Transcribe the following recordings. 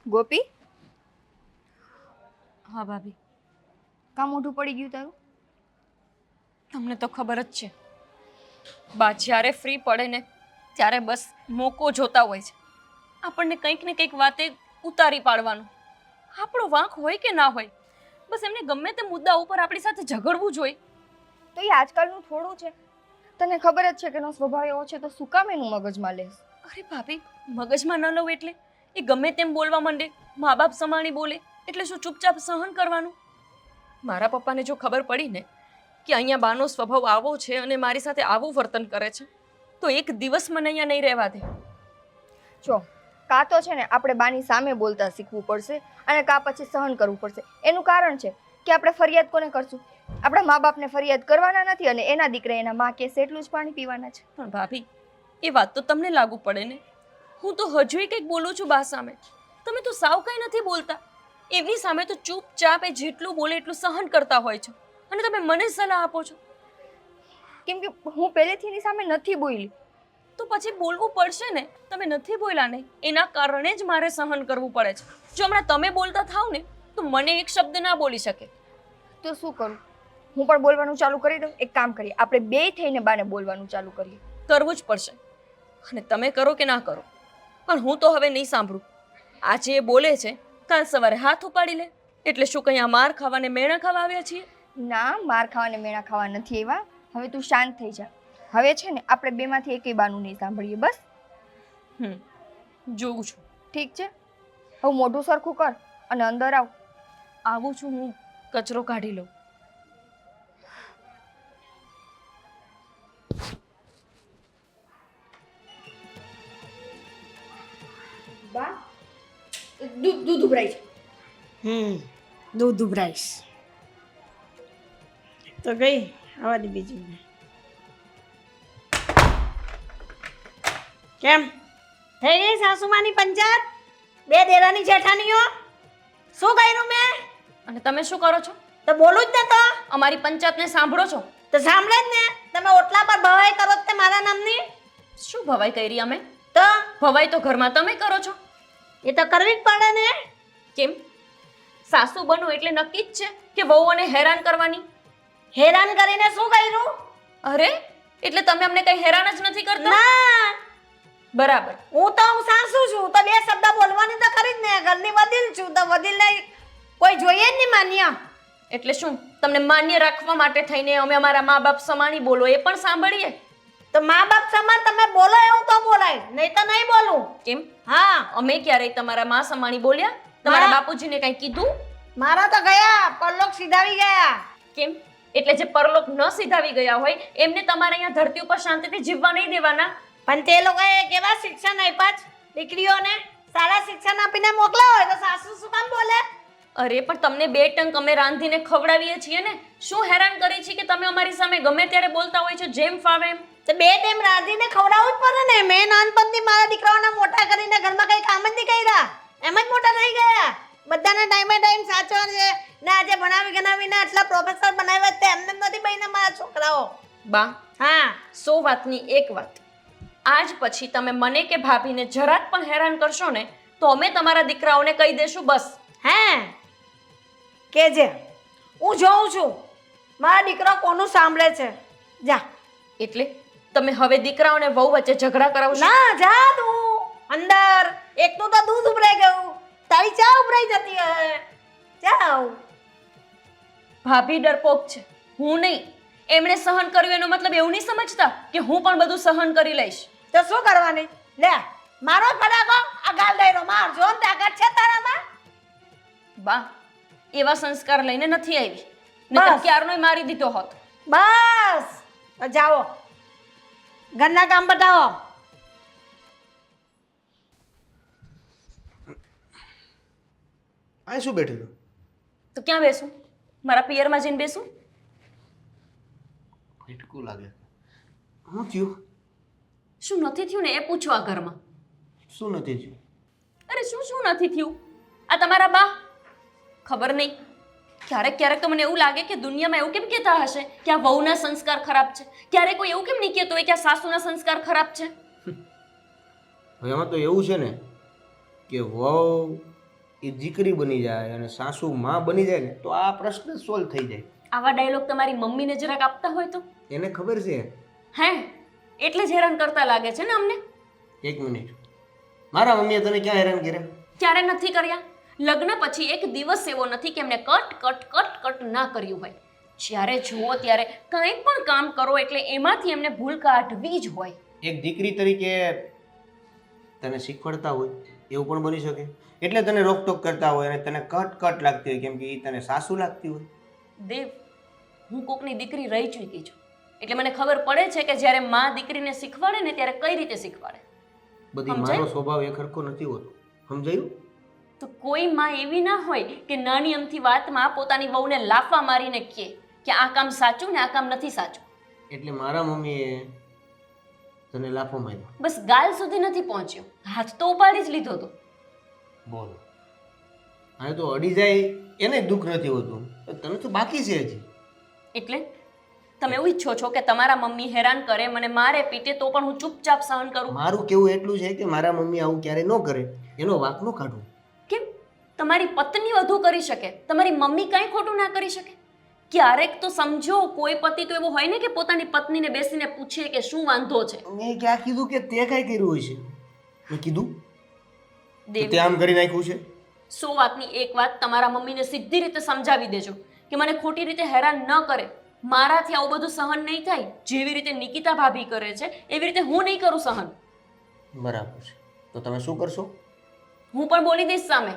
ગોપી, હા ભાભી, કાં મોઢું પડી ગયું તારું? તમને તો ખબર જ છે, બા જ્યારે ફ્રી પડે ને ત્યારે બસ મોકો જોતા હોય છે. આપણને કંઈક ને કંઈક વાતે ઉતારી પાડવાનું. આપણો વાંક હોય કે ના હોય, બસ એમને ગમે તે મુદ્દા ઉપર આપણી સાથે ઝઘડવું જોઈએ. તો એ આજકાલનું થોડું છે. તને ખબર જ છે કે એનો સ્વભાવ એવો છે, તો શું કામ એનું મગજમાં લેસ? અરે ભાભી, મગજમાં ન લઉં એટલે એ ગમે તેમ બોલવા માંડે, મા બાપ સમાણી બોલે એટલે શું ચૂપચાપ સહન કરવાનું? મારા પપ્પાને જો ખબર પડી ને કે અહીંયા બાનો સ્વભાવ આવો છે અને મારી સાથે આવું વર્તન કરે છે, તો એક દિવસ મને અહીંયા નહીં રહેવા દે. જો, કાં તો છે ને આપણે બાની સામે બોલતા શીખવું પડશે, અને કાં પછી સહન કરવું પડશે. એનું કારણ છે કે આપણે ફરિયાદ કોને કરશું? આપણા મા બાપને ફરિયાદ કરવાના નથી, અને એના દીકરા એના મા કહેશે એટલું જ પાણી પીવાના છે. પણ ભાભી, એ વાત તો તમને લાગુ પડે ને. હું તો હજુય કંઈક બોલું છું બા સામે, તમે તો સાવ કંઈ નથી બોલતા. એમની સામે તો ચૂપચાપ એ જેટલું બોલે એટલું સહન કરતા હોય છે, અને તમે મને સલાહ આપો છો. કેમ કે હું પહેલેથી એની સામે નથી બોલી. તો પછી બોલવું પડશે ને. તમે નથી બોલ્યા ને, એના કારણે જ મારે સહન કરવું પડે છે. જો હમણાં તમે બોલતા થાવ ને તો મને એક શબ્દ ના બોલી શકે. તો શું કરું? હું પણ બોલવાનું ચાલુ કરી દઉં? એક કામ કરીએ, આપણે બે થઈને બાને બોલવાનું ચાલુ કરીએ. કરવું જ પડશે, અને તમે કરો કે ના કરો, પણ હું તો હવે નહીં સાંભળું. આજે એ બોલે છે, કાલ સવારે હાથ ઉપાડી લે. એટલે શું કંઈ આ માર ખાવાને મેણા ખાવા આવ્યા છીએ? ના, માર ખાવાને મેણા ખાવા નથી એવા. હવે તું શાંત થઈ જા. હવે છે ને આપણે બેમાંથી એકેય બાનું નહીં સાંભળીએ, બસ. જોઉં છું. ઠીક છે? હવે મોઢું સરખું કર અને અંદર આવ. આવું છું, હું કચરો કાઢી લઉં. બા, દૂધ ઉભરાય છે. દૂધ ઉભરાઈશ તો ગઈ. આવા દે બીજું ને. કેમ થઈ ગઈ સાસુમાની પંચાયત? બે દેરાની જેઠાણીઓ શું કર્યું મેં? અને તમે શું કરો છો? તો બોલું જ ને. તો અમારી પંચાયતને સાંભળો છો? તો સાંભળે જ ને. તમે ઓટલા પર ભવાઈ કરો તે મારા નામની. શું ભવાઈ કરી અમે? તો ભવાઈ તો ઘરમાં તમે કરો છો. એ તો કરવી જ પડે ને. કેમ? સાસુ બનો એટલે નક્કી જ છે કે વહુઓને હેરાન કરવાની. હેરાન કરીને શું કર્યું? અરે, એટલે તમે અમને કઈ હેરાન જ નથી કરતા? ના, બરાબર. હું સાસુ છું તો બે શબ્દ બોલવાની તો ખરી જ ને. ઘરની વડીલ છું તો વડીલને કોઈ જોઈએ જ નહીં માન્ય. એટલે શું તમને માન્ય રાખવા માટે થઈને અમે અમારા મા બાપ સમાણી બોલો એ પણ સાંભળીએ? તો મા બાપ સમાન તમે બોલો એવું તો બોલાય, નહીં તો નહીં બોલું. કેમ? હા, અમે ક્યારેય તમારા મા સમાણી બોલ્યા? તમારા બાપુજીને કઈ કીધું? મારા તો ગયા પરલોક સીધાવી ગયા. કેમ? એટલે જે પરલોક ન સીધાવી ગયા હોય એમને તમારે અહીંયા ધરતી ઉપર શાંતિથી જીવવા નહીં દેવાના? પણ તે લોકોએ કેવા શિક્ષણ આપ્યા છે દીકરીઓને? સારા શિક્ષણ આપીને મોકલા હોય તો સાસુ શું કામ બોલે? અરે પણ તમને બે ટંક અમે રાંધીને ખવડાવીએ છીએ ને. શું હેરાન કરી છે કે તમે અમારી સામે ગમે ત્યારે બોલતા હોય છો જેમ ફાવે એમ? તો બે ટાઈમ રાંધીને ખવડાવવું જ પડે ને. મેં નાનપણથી મારા દીકરાઓને મોટા કરીને ઘરમાં કઈ કામ જ નહીં કર્યા, એમ જ મોટા થઈ ગયા. બધાને ટાઈમે ટાઈમ સાચવા છે ને. આજે ભણાવીને આટલા પ્રોફેસર બનાવ્યા તે એમને નથી બહીને મારા છોકરાઓ. બા, હા, 100 વાતની એક વાત. આજ પછી તમે મને કે ભાભીને જરાક પણ હેરાન કરશો ને તો અમે તમારા દીકરાઓને કહી દેશું. બસ. હે કેજે, હું જોઉં છું મારા દીકરો કોનું સાંભળે છે. જા. એટલે તમે હવે દીકરાઓને વહુ વચ્ચે ઝઘડા કરાવશો? ના, જા તું અંદર. એકનું તો દૂધ ઉભરાઈ ગયું, તારી ચા ઉભરાઈ જતી હે. જાવ. ભાભી ડરપોક છે, હું નહીં. એમણે સહન કર્યું એનો મતલબ એવું નહીં સમજતા કે હું પણ બધું સહન કરી લઈશ. તો શું કરવાની? લે મારો ફડાકો આ ગાલ દઈરો માર. જો ને તાકાત છે તારામાં? બા, એવા સંસ્કાર લઈને નથી આવી, નહીંતર બસ. ક્યારનોય મારી દીધો હોત. બસ, તો જાઓ ઘરના કામ બતાવો. આ શું બેઠેલું? તો ક્યાં બેસું? મારા પિયરમાં જઈને બેસું? હિટકું લાગે. શું થયું? શું નથી થયું ને એ પૂછો આ ઘરમાં. શું નથી થયું? અરે શું નથી થયું? આ તમારા બા ખબર નહીં, ક્યારેક તો મને એવું લાગે કે દુનિયામાં એવું કેમ કહેતા હશે કે આ વહુના સંસ્કાર ખરાબ છે. ક્યારેક કોઈ એવું કેમ નહીં કહેતો હોય કે આ સાસુના સંસ્કાર ખરાબ છે? હવે એમાં તો એવું છે ને કે વહુ એ દીકરી બની જાય અને સાસુ માં બની જાય ને તો આ પ્રશ્ન સોલ્વ થઈ જાય. આવા ડાયલોગ તમારી મમ્મીને જરાક આપતા હોય તો એને ખબર છે. હે એટલે જ હેરાન કરતા લાગે છે ને અમને. એક મિનિટ, મારા મમ્મીએ તને ક્યાં હેરાન કર્યા? ક્યારે નથી કર્યા? લગ્ન પછી એક દિવસ એવો નથી કે એમને કટ કટ કટ કટ ના કર્યું હોય. જ્યારે જુઓ ત્યારે કંઈ પણ કામ કરો એટલે એમાંથી એમને ભૂલ કાઢવી જ હોય. એક દીકરી તરીકે તને શીખવાડતા હોય એવું પણ બની શકે, એટલે તને રોકટોક કરતા હોય અને તને કટ કટ લાગતી હોય કેમ કે એ તને સાસુ લાગતી હોય. દેવ, હું કોકની દીકરી રહી ચૂકી છું એટલે મને ખબર પડે છે કે જ્યારે માં દીકરીને શીખવાડે ને ત્યારે કઈ રીતે શીખવાડે. બધી સમજાયું? મારો સ્વભાવ એક સરખો નથી હોતો, સમજાયું? તો કોઈ માં એવી ના હોય કે નાની અમથી વાતમાં પોતાની વહુને લાફા મારીને કહે કે આ કામ સાચું ને આ કામ નથી સાચું. એટલે મારા મમ્મીએ તને લાફો માર્યો. બસ ગાલ સુધી નથી પહોંચ્યો, હાથ તો ઉપાડી જ લીધો હતો. બોલો, હવે તો અડી જાય એને દુઃખ નથી હોતું, તને તો બાકી છે હજી. એટલે તમે એવું ઈચ્છો છો કે તમારા મમ્મી હેરાન કરે, મને મારે પીટે તો પણ હું ચૂપચાપ સહન કરું? મારું કેવું એટલું છે કે મારા મમ્મી આવું ક્યારે ન કરે, એનો વાંક ન કાઢું. કેમ? તમારી પત્ની વધુ કરી શકે, તમારી મમ્મી કાંઈ ખોટું ના કરી શકે? ક્યારેક તો સમજો, કોઈ પતિ તો એવો હોય ને કે પોતાની પત્નીને બેસીને પૂછે કે શું વાંધો છે. મેં ક્યાં કીધું કે તે કાંઈ કર્યું હોય છે? મેં કીધું દેવ, તે આમ કરી નાખ્યું છે? 100 વાતની એક વાત તમારા મમ્મીને સીધી રીતે સમજાવી દેજો કે મને ખોટી રીતે હેરાન ન કરે. મારાથી આવું બધું સહન નહીં થાય. જેવી રીતે નિકિતા ભાભી કરે છે એવી રીતે હું નહીં કરું સહન. બરાબર છે, તો તમે શું કરશો? હું પણ બોલી દઈશ સામે.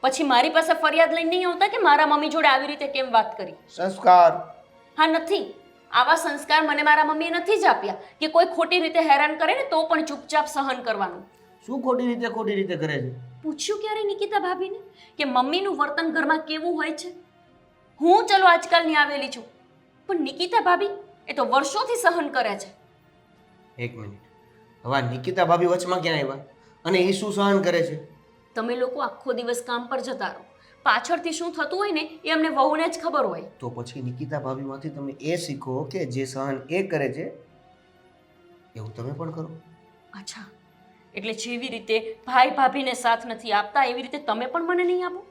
પછી મારી પાસે ફરિયાદ લઈને નહીં આવતા કે મારા મમ્મી જોડે આવી રીતે કેમ વાત કરી. સંસ્કાર. હા, નથી. આવા સંસ્કાર મને મારા મમ્મીએ નથી જ આપ્યા કે કોઈ ખોટી રીતે હેરાન કરે ને તો પણ ચૂપચાપ સહન કરવાનું. શું ખોટી રીતે કરે છે? પૂછ્યું ક્યારે નિકિતા ભાભીને કે મમ્મીનું વર્તન ઘરમાં કેવું હોય છે? હું ચલો આજકાલની આવેલી છું, પણ નિકિતા ભાભી એ તો વર્ષોથી સહન કરે છે. એક મિનિટ, હવે આ નિકિતા ભાભી વચમાં ક્યાં આવ્યા અને એ શું સહન કરે છે? તમે લોકો આખો દિવસ કામ પર જતા રહો, પાછળથી શું થતું હોય ને એ અમને વહુને જ ખબર હોય. તો પછી નિકિતા ભાભીમાંથી તમે એ શીખો કે જે સહન એ કરે છે એવું તમે પણ કરો. અચ્છા, એટલે જેવી રીતે ભાઈ ભાભીને સાથ નથી આપતા એવી રીતે તમે પણ મને નહીં આપો?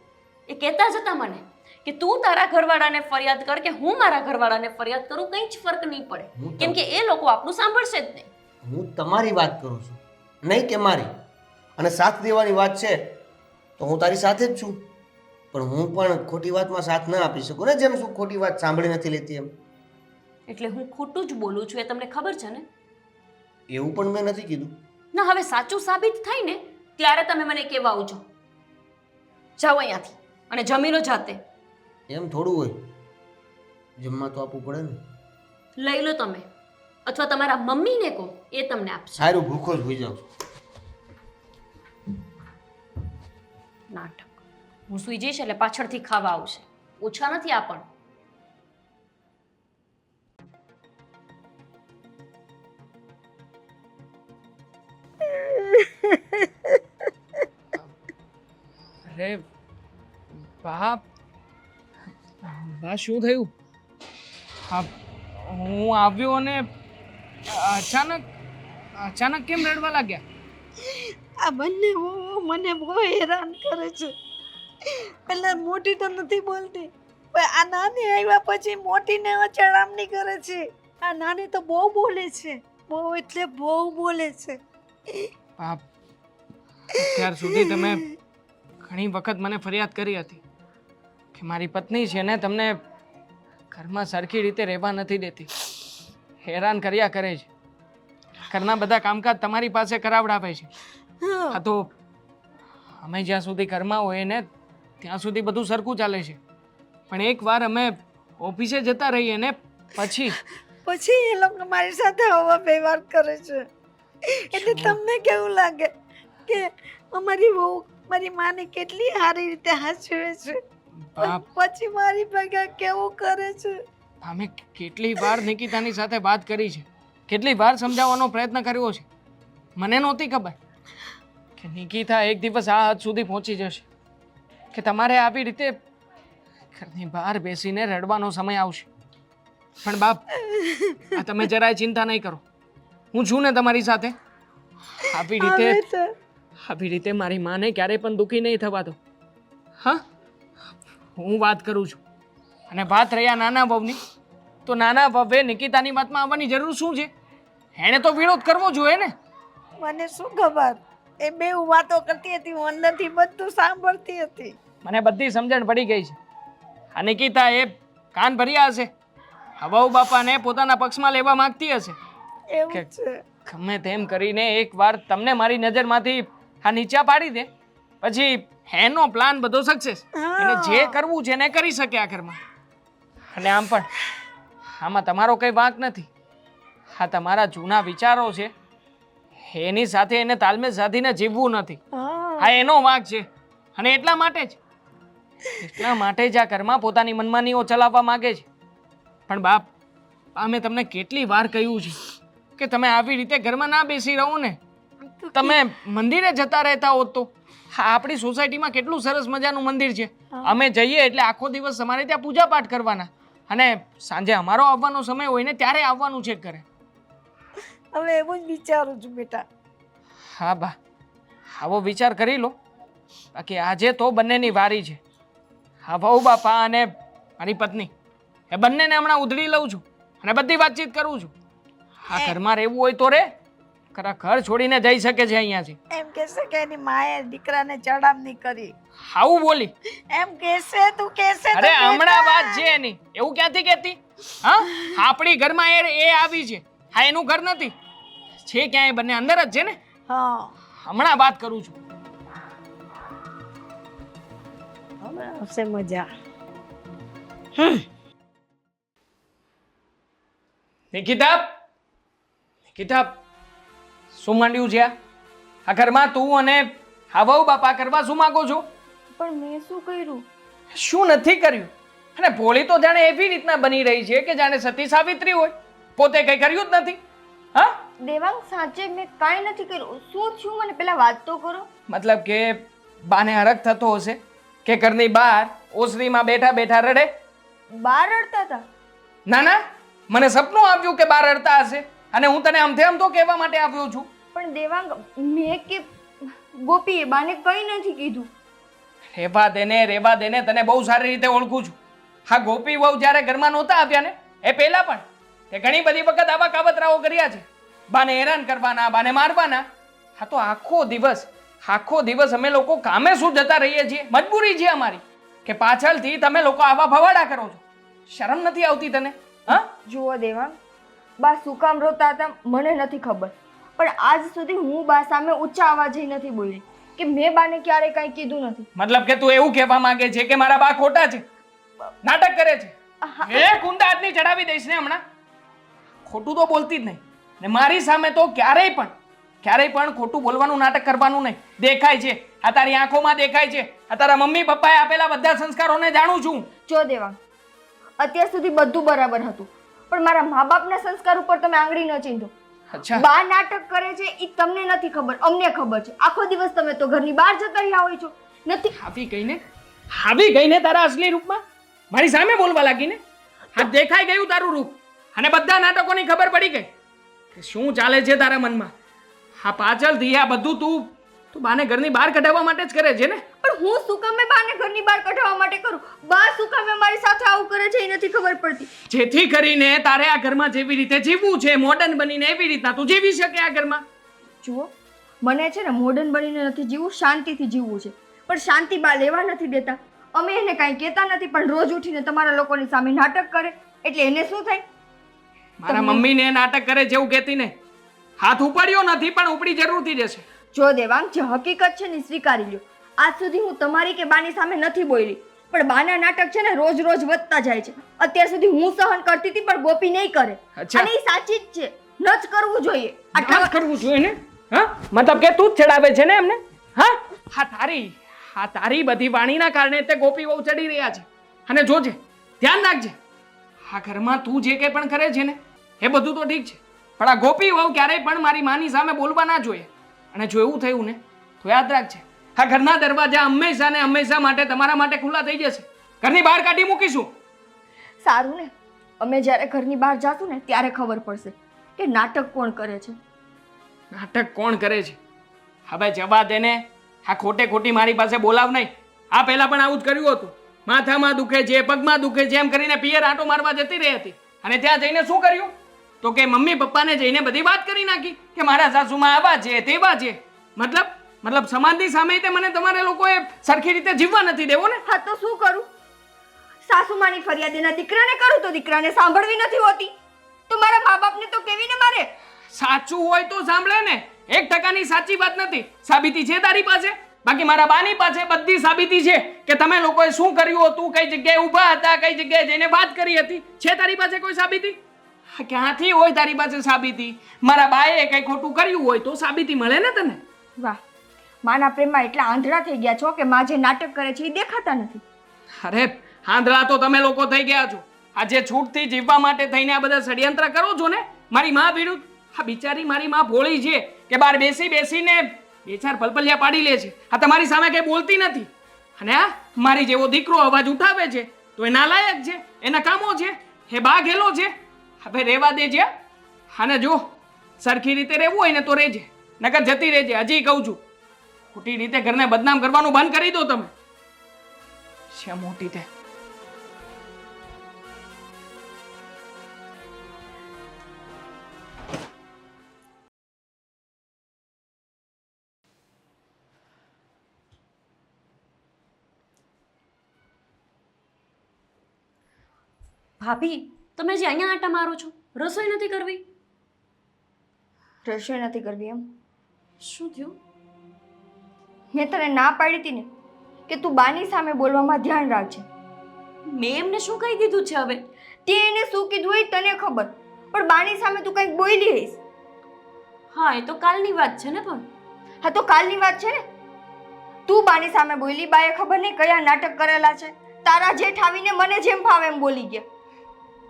એ કહેતા જ હતા મને કે તું તારા ઘરવાળાને ફરિયાદ કર કે હું મારા ઘરવાળાને ફરિયાદ કરું, કંઈ જ ફરક નહીં પડે, કેમ કે એ લોકો આપણું સાંભળશે જ નહીં. હું તમારી વાત કરું છું, નહીં કે મારી. અને સાથ દેવાની વાત છે તો હું તારી સાથે જ છું, પણ હું પણ ખોટી વાતમાં સાથ ના આપી શકું ને, જેમ શું ખોટી વાત સાંભળી નથી લેતી એમ. એટલે હું ખોટું જ બોલું છું એ તમને ખબર છે ને? એવું પણ મેં નથી કીધું. ના, હવે સાચું સાબિત થાય ને ત્યારે તમે મને કહેવા આવજો. જાઓ અહીંયાથી અને જમી લો જાતે. એમ થોડું હોય, જમવા તો આપવું પડે ને. લઈ લો તમે, અથવા તમારા મમ્મીને કહો, એ તમને આપશે. સારું, ભૂખો જ હોઈ જાઉં છું. નાટક. હું સૂઈ જઈશ એટલે પાછળથી ખાવા આવશે. ઓછા નથી આ પણ. અરે બાપ, બા શું થયું? હા, હું આવ્યો અને અચાનક કેમ રડવા લાગ્યા? આ બંને વહુ મને બહુ હેરાન કરે છે. પેલા મોટી તો નથી બોલતી, પણ આ નાની આવ્યા પછી મોટીને ચડામણી કરે છે. આ નાની તો બહુ બોલે છે, બહુ એટલે બહુ બોલે છે. બાપ, અત્યાર સુધી તમે ઘણી વખત મને ફરિયાદ કરી હતી કે મારી પત્ની છે ને તમને ઘરમાં સરખી રીતે રહેવા નથી દેતી, હેરાન કર્યા કરે છે, ઘરના બધા કામકાજ તમારી પાસે કરાવડાવે છે. હા, તો અમે જ્યાં સુધી ઘરમાં હોઈએ ને ત્યાં સુધી બધું સરખું ચાલે છે, પણ એકવાર અમે ઓફિસે જતા રહીએ ને પછી એ લોકો મારી સાથે આવા વ્યવહાર કરે છે. એટલે તમને કેવું લાગે કે અમારી વહુ મારી માને કેટલી સારી રીતે હાચવે છે, બાપ, પછી મારી ભેગા કેવું કરે છે? અમે કેટલી વાર નિકિતાની સાથે વાત કરી છે, કેટલી વાર સમજાવવાનો પ્રયત્ન કર્યો છે. મને નહોતી ખબર કે નિકિતા એક દિવસ આ હદ સુધી પહોંચી જશે કે તમારે આવી રીતે ઘરની બહાર બેસીને રડવાનો સમય આવશે. પણ બાપ, આ તમે જરાય ચિંતા નહીં કરો, હું છું ને તમારી સાથે. આવી રીતે મારી માને ક્યારેય પણ દુઃખી નહીં થવા દો. હા, હું વાત કરું છું. અને વાત રહ્યા નાના વહુની, તો નાના વહુએ નિકિતાની વાતમાં આવવાની જરૂર શું છે? એણે તો વિરોધ કરવો જોઈએ ને. મને શું ખબર, એ બે વાતો કરતી હતી, હું અંદરથી બધું સાંભળતી હતી. મને બધી સમજણ પડી ગઈ છે. આ નિકિતા એ કાન ભર્યા હશે. આ વહુ બાપાને પોતાના પક્ષમાં લેવા માંગતી હશે. એવું કે છે. ગમે તેમ કરીને એકવાર તમને મારી નજરમાંથી આ નીચા પાડી દે, પછી એનો પ્લાન બધો સક્સેસ. એને જે કરવું છે એને કરી શકે આ ઘરમાં. અને આમ પણ આમાં તમારો કંઈ વાંક નથી. આ તમારા જૂના વિચારો છે, એની સાથે એને તાલમેલ સાધીને જીવવું નથી. આ એનો વાંક છે. અને એટલા માટે જ આ ઘરમાં પોતાની મનમાનીઓ ચલાવવા માંગે છે. પણ બાપ, મેં તમને કેટલી વાર કહ્યું છે કે તમે આવી રીતે ઘરમાં ના બેસી રહો ને. તમે મંદિરે જતા રહેતા હોત તો. હા, આપણી સોસાયટીમાં કેટલું સરસ મજાનું મંદિર છે. અમે જઈએ એટલે આખો દિવસ અમારે ત્યાં પૂજા પાઠ કરવાના, અને સાંજે અમારો આવવાનો સમય હોય ને ત્યારે આવવાનું છે ઘરે. હવે એવું જ વિચારું છું બેટા. હા બા, આવો વિચાર કરી લો. બાકી આજે તો બંનેની વારી છે. હા, વહુ બાપા અને મારી પત્ની, એ બંનેને હમણાં ઉધડી લઉં છું અને બધી વાતચીત કરું છું. હા, ઘરમાં રહેવું હોય તો રે, ખરા ઘર છોડીને જઈ શકે છે અહીંયાથી. એમ કહેશે કે એની માએ દીકરાને ચડામણી કરી. આવું બોલી? એમ કહેશે, તું કહેશે તો અરે બેટા. હમણાં વાત છે એની, એવું ક્યાંથી કહેતી? હા, આપણી ઘરમાં એ આવી છે. હા, એનું ઘર નથી. છે ક્યાં? એ બંને અંદર જ છે ને. હા, હમણાં વાત કરું છું. હવે આવશે મજા. નિકિતા, નિકિતા, શું માંડ્યું છે આ ઘરમાં? તું અને આ વહુ બાપા કરવા શું માંગો છો? પણ મેં શું કર્યું? શું નથી કર્યું? અને ભોળી તો જાણે એવી રીતના બની રહી છે કે જાણે સતી સાવિત્રી હોય. પોતે કઈ કર્યું જ નથી. હા, દેવાંગ, સાચે મેં કાંઈ નથી કર્યું. શું થયું મને પહેલા વાત તો કરો. મતલબ કે બાને હરખ થતો હશે કે ઘરની બહાર ઓસરીમાં બેઠા બેઠા રડે? બહાર રડતા હતા? ના ના, મને સપનું આવ્યું કે બહાર રડતા હશે, અને હું તને આમથે આમ તો કહેવા માટે આવ્યો છું. પણ દેવાંગ, મેં કે ગોપીએ બાને કંઈ નથી કીધું. રેવા દેને, તને બહુ સારી રીતે ઓળખું છું. હા, ગોપી વહુ જ્યારે ઘરમાં નહોતા આવ્યા ને એ પહેલા પણ તે ઘણી બધી વખત આવા કાવતરાઓ કર્યા છે. બાને હેરાન કરવાના, બાને મારવાના. હા, તો આખો દિવસ અમે લોકો કામે શું જતા રહીએ છીએ. મજબૂરી છે અમારી કે પાછળથી તમે લોકો આવા ભવાડા કરો છો. શરમ નથી આવતી તને? હા, જુઓ દેવાંગ, બા શું કામ રોતા હતા મને નથી ખબર, પણ આજ સુધી હું બા સામે ઊંચા અવાજે નથી બોલી કે મેં બાને ક્યારેય કંઈ કીધું નથી. મતલબ કે તું એવું કહેવા માંગે છે કે મારા બા ખોટા છે, નાટક કરે છે? એ કુંડા હાથની ચડાવી દઈશ ને હમણાં. ખોટું તો બોલતી જ નહીં, ને મારી સામે તો ક્યારેય પણ ખોટું બોલવાનું નાટક કરવાનું નહીં. દેખાય છે, આ તારી આંખોમાં દેખાય છે. આ તારા મમ્મી પપ્પાએ આપેલા બધા સંસ્કારોને જાણું છું. જો દેવાંગ, અત્યાર સુધી બધું બરાબર હતું, પણ મારા મા બાપના સંસ્કાર ઉપર તમે આંગળી ન ચીંધો. અચ્છા, બા નાટક કરે છે એ તમને નથી ખબર, અમને ખબર છે. આખો દિવસ તમે તો ઘરની બહાર જતા રહ્યા હોય છો. નથી આવી ગઈને તારા અસલી રૂપમાં મારી સામે બોલવા લાગીને. હા, દેખાઈ ગયું તારું રૂપ, અને બધા નાટકોની ખબર પડી ગઈ કે શું ચાલે છે તારા મનમાં. હા, પાછળથી આ બધું તું બાને ઘરની બહાર કઢાવવા માટે જ કરે છે ને? પણ હું શું કામે બાને ઘરની બહાર કઢાવવા માટે કરું? બા શું કામે મારી સાથે આવું કરે છે એ નથી ખબર પડતી. જેથી કરીને તારે આ ઘરમાં જેવી રીતે જીવવું છે, મોડર્ન બનીને એવી રીતના તું જીવી શકે આ ઘરમાં. જુઓ, મને છે ને મોડર્ન બનીને નથી જીવવું, શાંતિથી જીવવું છે. પણ શાંતિ બા લેવા નથી દેતા. અમે એને કાંઈ કહેતા નથી, પણ રોજ ઉઠીને તમારા લોકોની સામે નાટક કરે એટલે એને શું થાય? મારા મમ્મીને નાટક કરે જેવું કહેતી ને. હાથ ઉપાડ્યો નથી, પણ ઉપડી જરૂરથી જશે. જો દેવાંગ, જે હકીકત છે ને સ્વીકારી લ્યો. આજ સુધી હું તમારી કે બાની સામે નથી બોલી, પણ બાના નાટક છે ને રોજ રોજ વધતા જાય છે. અત્યાર સુધી હું સહન કરતી હતી, પણ ગોપી નહીં કરે. અચ્છા. અને એ સાચી જ છે, ન જ કરવું જોઈએ. આટલા કરવું જોઈએ ને? હા, મતલબ કે તું જ ચડાવે છે ને એમને? હા, તારી બધી વાણીના કારણે તે ગોપી બહુ ચડી રહ્યા છે. અને જોજે, ધ્યાન રાખજે, આ ઘરમાં તું જે કંઈ પણ કરે છે ને એ બધું તો ઠીક છે, પણ આ ગોપી વહુ ક્યારેય પણ મારી માની સામે બોલવા ના જોઈએ. અને જો એવું થયું ને તો યાદ રાખજે, આ ઘરના દરવાજા હંમેશા ને હંમેશા માટે તમારા માટે ખુલ્લા થઈ જશે. ઘરની બહાર કાઢી મૂકીશું. સારું ને, અમે જ્યારે ઘરની બહાર જાશું ને ત્યારે ખબર પડશે કે નાટક કોણ કરે છે. નાટક કોણ કરે છે? હવે જવા દે ને. આ ખોટે ખોટી મારી પાસે બોલાવ નહીં. આ પહેલા પણ આવું જ કર્યું હતું. માથામાં દુખે છે, પગમાં દુખે છે એમ કરીને પિયર આંટો મારવા જતી રહી હતી. અને ત્યાં જઈને શું કર્યું? તો કે મમ્મી પપ્પાને જઈને બધી વાત કરી નાખી કે મારા સાસુમાં આવા છે તેવા છે. મતલબ સમાજની સામે તે મને તમારે લોકોએ સરખી રીતે જીવવા નથી દેવો ને. હા તો શું કરું? સાસુમાની ફરિયાદ એના દીકરાને કરું તો દીકરાને સાંભળવી નથી હોતી, તો મારા મા બાપને તો કેવીને મારે. સાચું હોય તો સાંભળે ને. 1% સાચી વાત નથી. સાબિતી છે તારી પાસે? બાકી મારા બાની પાસે બધી સાબિતી છે કે તમે લોકોએ શું કર્યું હતું, કઈ જગ્યાએ ઊભા હતા, કઈ જગ્યાએ જઈને વાત કરી હતી. છે તારી પાસે કોઈ સાબિતી? ક્યાંથી હોય તારી પાસે સાબિતી? મારા બાએ કઈ ખોટું કર્યું હોય તો સાબિતી મળે ને તને. વાહ, માના પ્રેમમાં એટલા આંધળા થઈ ગયા છો કે માં જે નાટક કરે છે એ દેખાતા નથી. અરે આંધળા તો તમે લોકો થઈ ગયા છો. આજે છૂટથી જીવવા માટે થઈને આ બધા ષડયંત્ર કરો છો ને મારી માં વિરુદ્ધ. આ બિચારી મારી માં ભોળી છે કે બહાર બેસીને 2-4 પલપલિયા પાડી લે છે. આ તમારી સામે કઈ બોલતી નથી. અને આ મારી જેવો દીકરો અવાજ ઉઠાવે છે તો એ નાલાયક છે, એના કામો છે, એ બા ગેલો છે. હવે રહેવા દેજે. અને જો સરખી રીતે રહેવું હોય ને તો રહેજે, નકર જતી રહેજે. હજી કહું છું, ખોટી રીતે ઘરને બદનામ કરવાનું બંધ કરી દો તમે. છે મોટી તે. ભાભી, તમે જે અહીંયા આટા મારો છો, રસોઈ નથી કરવી? રસોઈ નથી કરવી એમ? શું થયું? મેં તને ના પાડી હતી ને કે તું બાની સામે બોલવામાં ધ્યાન રાખજે. મેં એમને શું કહી દીધું છે હવે? તે એને શું કીધું હોય તને ખબર, પણ બાની સામે તું કંઈક બોલી હઈશ. હા, એ તો કાલની વાત છે ને. પણ હા તો કાલની વાત છે ને. તું બાની સામે બોલી, બાએ ખબર નહીં કયા નાટક કરેલા છે. તારા જેઠ આવીને મને જેમ ફાવે એમ બોલી ગયા.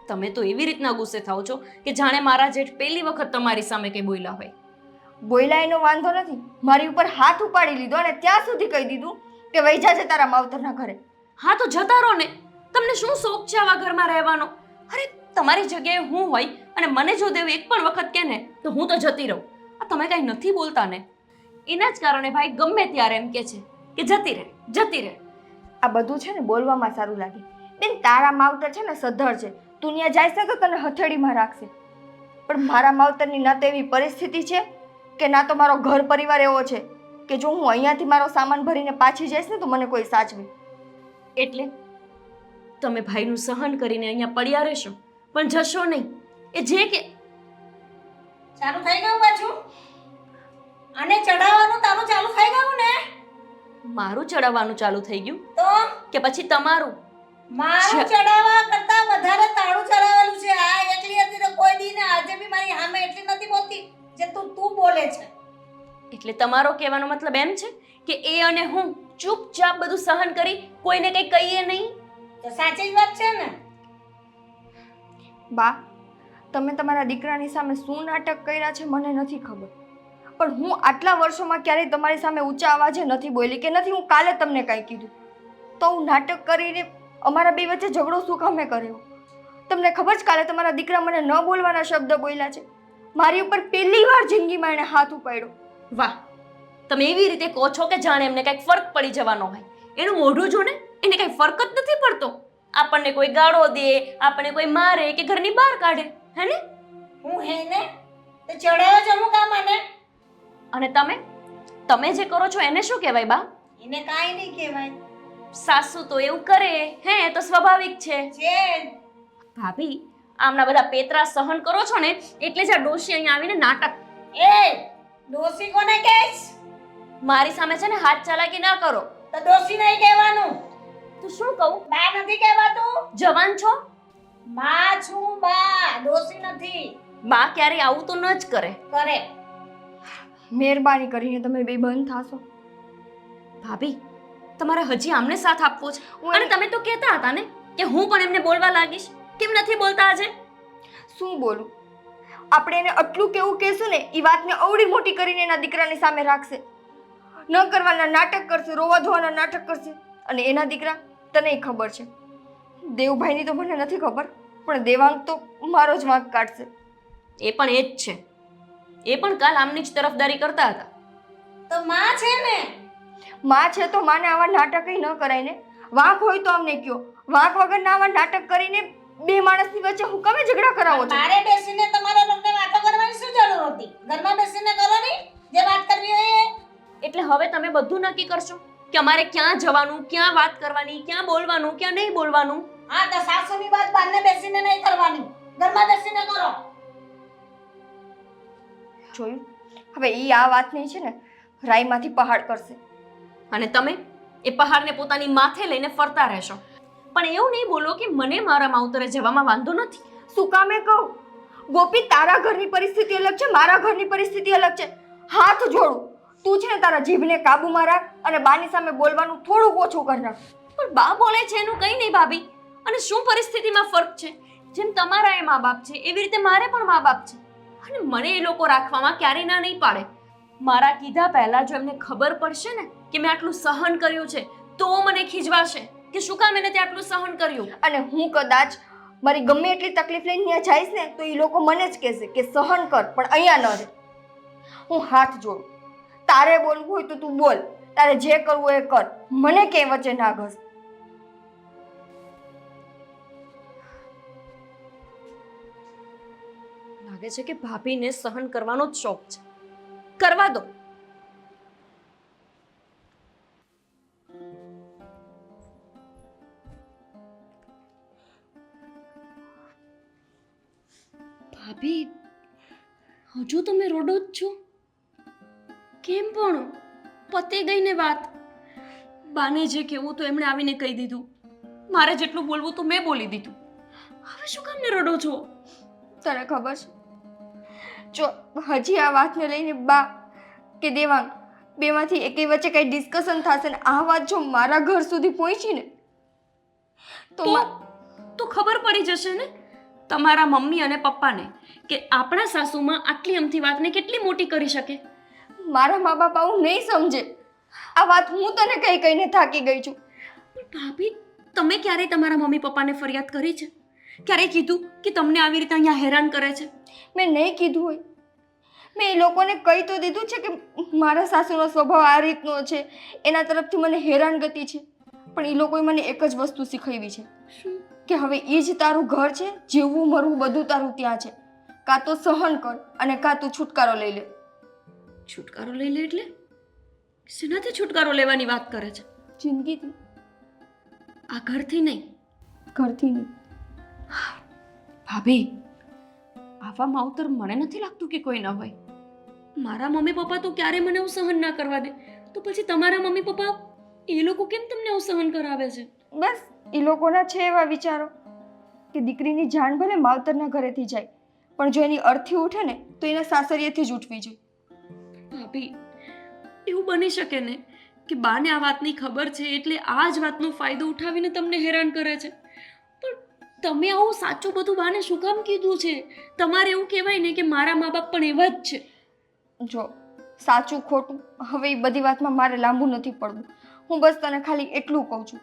તમે તો એવી રીતના ગુસ્સે થાવ છો કે જાણે મારા જેઠ પહેલી વખત તમારી સામે કંઈ બોલ્યા હોય. બોયલા એનો વાંધો નથી, મારી ઉપર હાથ ઉપાડી લીધો અને ત્યાં સુધી કહી દીધું કે વહી જાજે તારા માવતરના ઘરે. હા તો જતા રહો ને. તમને શું શોખ છે આવા ઘરમાં રહેવાનો? અરે તમારી જગ્યાએ હું હોય અને મને જો દેવ એક પણ વખત કહે ને તો હું તો જતી રહું. આ તમે કાંઈ નથી બોલતા ને, એના જ કારણે ભાઈ ગમે ત્યારે એમ કહે છે કે જતી રહે, જતી રહે. આ બધું છે ને બોલવામાં સારું લાગે. બેન, તારા માવતર છે ને સધર છે. તું ત્યાં જાય છે તો તને હથેળીમાં રાખશે, પણ મારા માવતરની ના તો એવી પરિસ્થિતિ છે કે ના તો મારો ઘર પરિવાર એવો છે કે જો હું અહીંયાથી મારો સામાન ભરીને પાછી જઈશ ને તો મને કોઈ સાચવે. એટલે તમે ભાઈનું સહન કરીને અહીંયા પડ્યા રહેશો પણ જશો નહીં. એ જે કે ચાલુ થઈ ગયું પાછું? અને ચડાવવાનું તારું ચાલુ થઈ ગયું ને? મારું ચડાવવાનું ચાલુ થઈ ગયું તો કે પછી તમારું? મારું ચડાવવા કરતા વધારે તારું ચડાવેલું છે. આ એકલી હતી તો કોઈ દી ને આજે બી મારી સામે એટલી નથી બોલતી જે તું બોલે છે. એટલે તમારો કહેવાનો મતલબ એમ છે કે એ અને હું ચૂપચાપ બધું સહન કરી કોઈને કંઈ કહીએ નહીં? તો સાચી જ વાત છે ને. બા, તમે તમારા દીકરાની સામે શું નાટક કર્યા છે મને નથી ખબર, પણ હું આટલા વર્ષોમાં ક્યારેય તમારી સામે ઊંચા અવાજે નથી બોલી કે નથી હું કાલે તમને કાંઈ કીધું. તો હું નાટક કરીને અમારા બે વચ્ચે ઝઘડો શું કામે કર્યો? તમને ખબર છે કાલે તમારા દીકરા મને ન બોલવાના શબ્દ બોલ્યા છે. મારી ઉપર પહેલી વાર જિંદગીમાં એણે હાથ ઉપાડ્યો. વાહ, તમે એવી રીતે કહો છો કે જાણે એમને કંઈક ફરક પડી જવાનો હોય. એનું મોઢું જો ને, એને કંઈ ફરક જ નથી પડતો. આપણને કોઈ ગાળો દે, આપણને કોઈ મારે કે ઘરની બહાર કાઢે, હે ને? હું હે ને તો ચડાવ્યો છે હું કામ આને? અને તમે જે કરો છો એને શું કહેવાય બા? એને કાંઈ નહીં કહેવાય. સાસુ તો એવું કરે, હે? એ તો સ્વાભાવિક છે. ભાભી, આમના બધા પેતરા સહન કરો છો ને એટલે જ આ ડોશી અહીંયા આવીને નાટક. એ ડોસી કોને કહેશ? મારી સામે છે ને હાથ ચાલાકી ના કરો. તો ડોસી નહીં કહેવાનું. તો શું કહું? બા નથી કહેવાતું. જવાન છો? બા છું, બા, ડોસી નથી. બા ક્યારે આવું તો ન જ કરે. કરે. મહેરબાની કરીને તમે બે બંધ થાશો. ભાભી, તમારે હજી આમને સાથ આપવો છે? હું અને તમે તો કહેતા હતા ને કે હું પણ એમને બોલવા લાગીશ. કેમ નથી બોલતા આજે? શું બોલું? આપણે એને આટલું કેવું કહેશું ને એ વાતને અવળી મોટી કરીને એના દીકરાની સામે રાખશે. ન કરવાના નાટક કરશે, રોવા ધોવાના નાટક કરશે. અને એના દીકરા, તને ખબર છે, દેવભાઈની તો મને નથી ખબર, પણ દેવાંગ તો મારો જ વાંક કાઢશે. એ પણ એ જ છે. એ પણ કાલ આમની જ તરફદારી કરતા હતા. તો માં છે ને. માં છે તો માને આવા નાટક ન કરાય ને. વાંક હોય તો અમને કયો. વાંક વગરના આવા નાટક કરીને બે માણસની વચ્ચે હું કમે ઝઘડા કરાવો છો? મારે બેસીને તમારા લોકોને વાતો કરવાની શું જરૂર હતી? ઘરમાં બેસીને કરો ને જે વાત કરવી હોય એ. એટલે હવે તમે બધું નક્કી કરશો કે અમારે ક્યાં જવાનું, ક્યાં વાત કરવાની, ક્યાં બોલવાનું, ક્યાં નહીં બોલવાનું. હા તો સાસુની વાત બહારને બેસીને નહીં કરવાની, ઘરમાં બેસીને કરો. જોયું? હવે ઈ આ વાતની છે ને રાઈમાંથી પહાડ કરશે. અને તમે એ પહાડને પોતાની માથે લઈને ફરતા રહેશો. પણ એવું નહીં બોલો કે મને મારા માવતરે જવામાં વાંધો નથી. શું કામે કહું? ગોપી, તારા ઘરની પરિસ્થિતિ અલગ છે, મારા ઘરની પરિસ્થિતિ અલગ છે. હાથ જોડું, તું છે ને તારા જીભને કાબુમાં રાખ અને બાની સામે બોલવાનું થોડુંક ઓછું કર નાખ. પણ બા બોલે છે એનું કંઈ નહીં ભાભી. અને શું પરિસ્થિતિમાં ફરક છે? જેમ તમારા એ મા બાપ છે એવી રીતે મારે પણ મા બાપ છે. અને મને એ લોકો રાખવામાં ક્યારેય ના નહીં પાડે. મારા કીધા પહેલા જો એમને ખબર પડશે ને કે મેં આટલું સહન કર્યું છે તો મને ખીજવાશે કે શું કામ એને તે આટલું સહન કર્યું. અને હું કદાચ મારી ગમે એટલી તકલીફ લઈને ત્યાં જઈશ ને તો એ લોકો મને જ કહેશે કે સહન કર, પણ અહીંયા ન રહે. હું હાથ જોડું, તારે બોલવું હોય તો તું બોલ, તારે જે કરવું હોય એ કર, મને ક્યાંય વચ્ચે ના ઘસ. લાગે છે કે ભાભીને સહન કરવાનો જ શોખ છે. કરવા દો. ભાભી, હજુ તમે રોડો જ છો? કેમ પણ? પતે ગઈ ને વાત. બાને જે કહેવું તો એમણે આવીને કહી દીધું. મારે જેટલું બોલવું તો મેં બોલી દીધું. હવે શું કામ ને રડો છો? તને ખબર છે, જો હજી આ વાતને લઈને બા કે દેવાંગ બેમાંથી એકેય વચ્ચે કઈ ડિસ્કશન થશે ને આ વાત જો મારા ઘર સુધી પહોંચી ને તો ખબર પડી જશે ને તમારા મમ્મી અને પપ્પાને કે આપણા સાસુમાં આટલી અમથી વાતને કેટલી મોટી કરી શકે. મારા મા બાપ આવું નહીં સમજે. આ વાત હું તને કઈ કહીને થાકી ગઈ છું. પણ ભાભી, તમે ક્યારેય તમારા મમ્મી પપ્પાને ફરિયાદ કરી છે? ક્યારેય કીધું કે તમને આવી રીતે અહીંયા હેરાન કરે છે? મેં નહીં કીધું હોય. મેં એ લોકોને કહી તો દીધું છે કે મારા સાસુનો સ્વભાવ આ રીતનો છે, એના તરફથી મને હેરાનગતિ છે. પણ એ લોકોએ મને એક જ વસ્તુ શીખવી છે કે હવે એ જ તારું ઘર છે, જીવવું મરવું બધું તારું ત્યાં છે. કાં તો સહન કર અને કાં તું છુટકારો લઈ લે. છુટકારો લઈ લે એટલે? શેનાથી છુટકારો લેવાની વાત કરે છે? જિંદગીથી. આ ઘરથી નહીં? ઘરથી નહીં. ભાભી, આવા માવતર મને નથી લાગતું કે કોઈ ન હોય. મારા મમ્મી પપ્પા તો ક્યારે મને એવું સહન ના કરવા દે, તો પછી તમારા મમ્મી પપ્પા એ લોકો કેમ તમને એવું સહન કરાવે છે? બસ એ લોકોના છે એવા વિચારો કે દીકરીની જાન ભલે માવતરના ઘરેથી જાય, પણ જો એની અર્થી ઉઠે ને તો એના સાસરિયેથી જ ઉઠવી જોઈએ. ભાભી, એવું બની શકે ને કે બાને આ વાતની ખબર છે એટલે આ જ વાતનો ફાયદો ઉઠાવીને તમને હેરાન કરે છે. પણ તમે આવું સાચું બધું બાને શું કામ કીધું છે? તમારે એવું કહેવાય ને કે મારા મા બાપ પણ એવા જ છે. જો સાચું ખોટું હવે એ બધી વાતમાં મારે લાંબુ નથી પડવું. હું બસ તને ખાલી એટલું કહું છું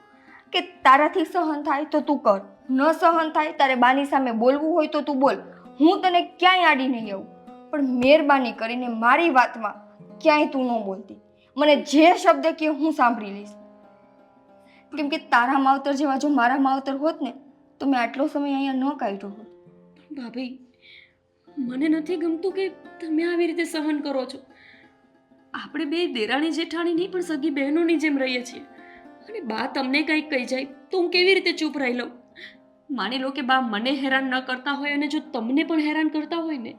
કે તારાથી સહન થાય તો તું કર, ન સહન થાય તારે બાની સામે બોલવું હોય તો તું બોલ. હું તને ક્યાંય આડી નહીં આવું, પણ મહેરબાની કરીને મારી વાતમાં ક્યાંય તું ન બોલતી. મને જે શબ્દ કે હું સાંભળી લઈશ. કેમ કે તારા માવતર જેવા જો મારા માવતર હોત ને તો મેં આટલો સમય અહીંયા ન કાઢ્યો હોત. ભાભી, મને નથી ગમતું કે તમે આવી રીતે સહન કરો છો. આપણે બે દેરાણી જેઠાણી નહીં પણ સગી બહેનોની જેમ રહીએ છીએ. અને બા તમને કંઈક કહી જાય તો હું કેવી રીતે ચૂપ રહી લઉં? માની લો કે બા મને હેરાન ન કરતા હોય અને જો તમને પણ હેરાન કરતા હોય ને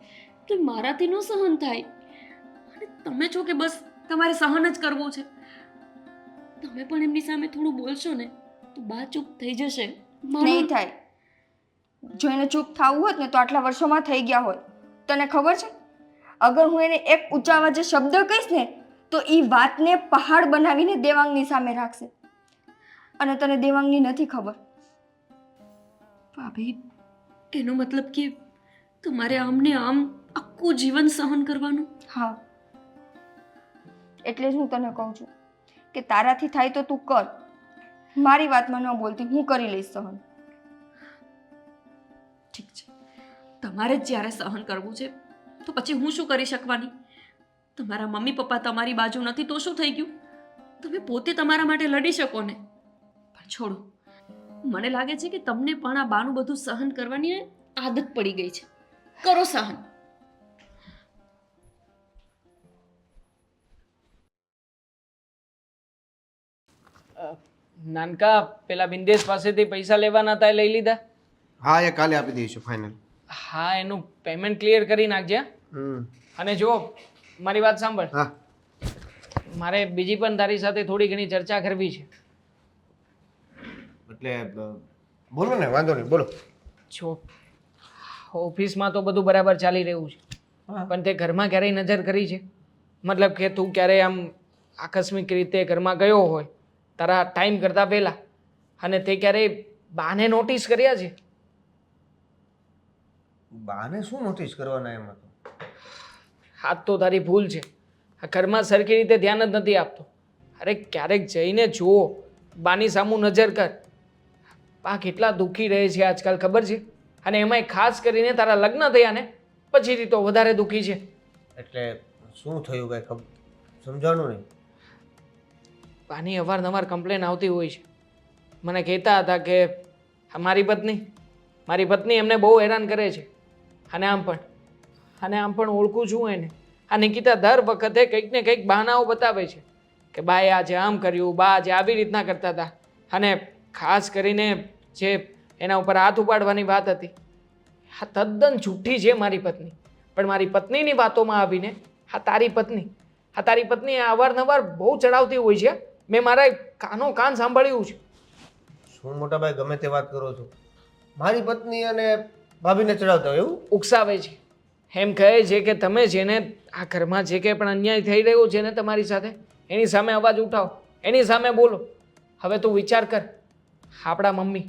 તો મારાથી ન સહન થાય. અને તમે છો કે બસ તમારે સહન જ કરવું છે. તમે પણ એમની સામે થોડું બોલશો ને તો બા ચૂપ થઈ જશે. નહીં થાય. જો એને ચૂપ થવું હોત ને તો આટલા વર્ષોમાં થઈ ગયા હોય. તને ખબર છે, અગર હું એને એક ઊંચા અવાજે શબ્દ કહીશ ને તો એ વાતને પહાડ બનાવીને દેવાંગની સામે રાખશે. અને તને દેવાંગની નથી ખબર. ભાભી, એનો મતલબ કે તમારે આમને આમ આખું જીવન સહન કરવાનું? હા, એટલે જ હું તને કહું છું કે તારાથી થાય તો તું કર, મારી વાતમાં ન બોલતી. હું કરી લઈશ સહન. ઠીક છે, તમારે જ જ્યારે સહન કરવું છે તો પછી હું શું કરી શકવાની? તમારા મમ્મી પપ્પા તમારી બાજુ નથી તો શું થઈ ગયું? તમે પોતે તમારા માટે લડી શકો ને. પણ છોડો, મને લાગે છે કે તમને પણ આ બાનું બધું સહન કરવાની આદત પડી ગઈ છે. કરો સહન. નાનકા પેલા બિંદેશ પાસેથી પૈસા લેવાના હતા એ લઈ લીધા? હા એ કાલે આપી દઈશું ફાઇનલ. હા, એનું પેમેન્ટ ક્લિયર કરી નાખજે. અને જો મારી વાત સાંભળ, હા મારે બીજી પણ તારી સાથે થોડી ઘણી ચર્ચા કરવી છે. એટલે બોલો ને, વાંધો નહીં, બોલો. જો ઓફિસમાં તો બધું બરાબર ચાલી રહ્યું છે, પણ તે ઘરમાં ક્યારેય નજર કરી છે? મતલબ કે તું ક્યારેય આમ આકસ્મિક રીતે ઘરમાં ગયો હોય તારા ટાઈમ કરતાં પહેલાં, અને તે ક્યારેય બાને નોટિસ કર્યા છે? બાને શું નોટિસ કરવાના એમાં? તો હાથ તો તારી ભૂલ છે, આ ઘરમાં સરખી રીતે ધ્યાન જ નથી આપતો. અરે ક્યારેક જઈને જુઓ, બાની સામું નજર કર. બા કેટલા દુઃખી રહે છે આજકાલ, ખબર છે? અને એમાંય ખાસ કરીને તારા લગ્ન થયા ને પછીથી તો વધારે દુઃખી છે. એટલે શું થયું કઈ ખબર સમજાવવાનું નહીં. બાની અવારનવાર કમ્પ્લેન આવતી હોય છે. મને કહેતા હતા કે આ મારી પત્ની એમને બહુ હેરાન કરે છે. અને આમ પણ ઓળખું છું એને. આ નિકિતા દર વખતે કંઈક ને કંઈક બહાનાઓ બતાવે છે કે બાએ આજે આમ કર્યું, બા આજે આવી રીતના કરતા હતા. અને ખાસ કરીને જે એના ઉપર હાથ ઉપાડવાની વાત હતી, આ તદ્દન જૂઠી છે મારી પત્ની. પણ મારી પત્નીની વાતોમાં આવીને આ તારી પત્ની અવારનવાર બહુ ચડાવતી હોય છે. મેં મારા કાન સાંભળ્યું છે. શું મોટા ભાઈ ગમે તે વાત કરો છો? મારી પત્ની અને ભાભીને ચડાવતા હોય એવું? ઉકસાવે છે. એમ કહે છે કે તમે જેને આ ઘરમાં જે કંઈ પણ અન્યાય થઈ રહ્યો છે ને તમારી સાથે, એની સામે અવાજ ઉઠાવો, એની સામે બોલો. હવે તું વિચાર કર, આપણા મમ્મી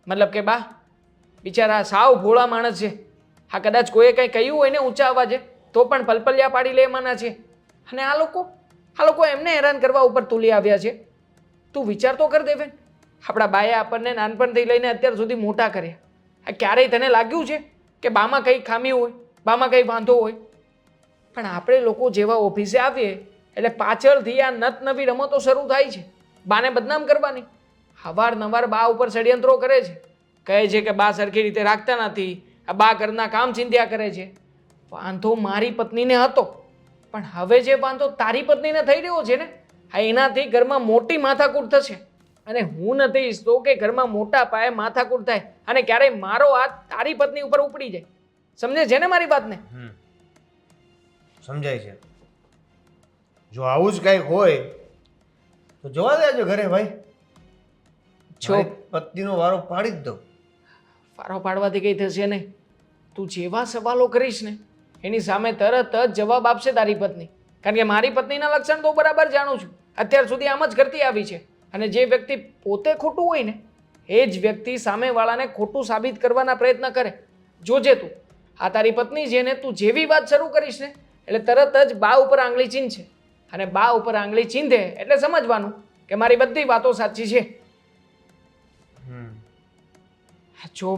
મતલબ કે બા બિચારા સાવ ભોળા માણસ છે. આ કદાચ કોઈએ કંઈ કહ્યું હોય ને ઊંચા અવાજે તો પણ પલપલિયા પાડી લેવાના છે. અને આ લોકો એમને હેરાન કરવા ઉપર તુલી આવ્યા છે. તું વિચાર તો કર દેવેન, આપણા બાએ આપણને નાનપણથી લઈને અત્યાર સુધી મોટા કર્યા. આ ક્યારેય તને લાગ્યું છે કે બામાં કંઈ ખામી હોય, બામાં કંઈ વાંધો હોય? પણ આપણે લોકો જેવા ઓફિસે આવીએ એટલે પાછળથી આ નત નવી રમતો શરૂ થાય છે, બાને બદનામ કરવાની. અવારનવાર બા ઉપર ષડયંત્રો કરે છે. કહે છે કે બા સરખી રીતે રાખતા નથી, આ બા ઘરના કામ ચિંધ્યા કરે છે. વાંધો મારી પત્નીને હતો, પણ હવે જે વાંધો તારી પત્નીને થઈ રહ્યો છે ને, આ એનાથી ઘરમાં મોટી માથાકૂટ થશે. અને હું નથી ઈચ્છતો કે ઘરમાં મોટા પાયે માથાકૂટ થાય અને ક્યારેય મારો હાથ તારી પત્ની ઉપર ઉપડી જાય. સમજે છે ને મારી વાતને? સમજાય છે. જો આવું જ કંઈક હોય તો જવા દેજો ઘરે ભાઈ. જો પત્નીનો વારો પાડી જ દો. વારો પાડવાથી કંઈ થશે નહીં. તું જેવા સવાલો કરીશ ને એની સામે તરત જ જવાબ આપશે તારી પત્ની. કારણ કે મારી પત્નીના લક્ષણ તો બરાબર જાણું છું. અત્યાર સુધી આમ જ કરતી આવી છે. અને જે વ્યક્તિ પોતે ખોટું હોય ને એ જ વ્યક્તિ સામેવાળાને ખોટું સાબિત કરવાના પ્રયત્ન કરે. જોજે તું, આ તારી પત્ની છે ને, તું જેવી વાત શરૂ કરીશ ને એટલે તરત જ બા ઉપર આંગળી ચીંધશે. અને બા ઉપર આંગળી ચીંધે એટલે સમજવાનું કે મારી બધી વાતો સાચી છે. જો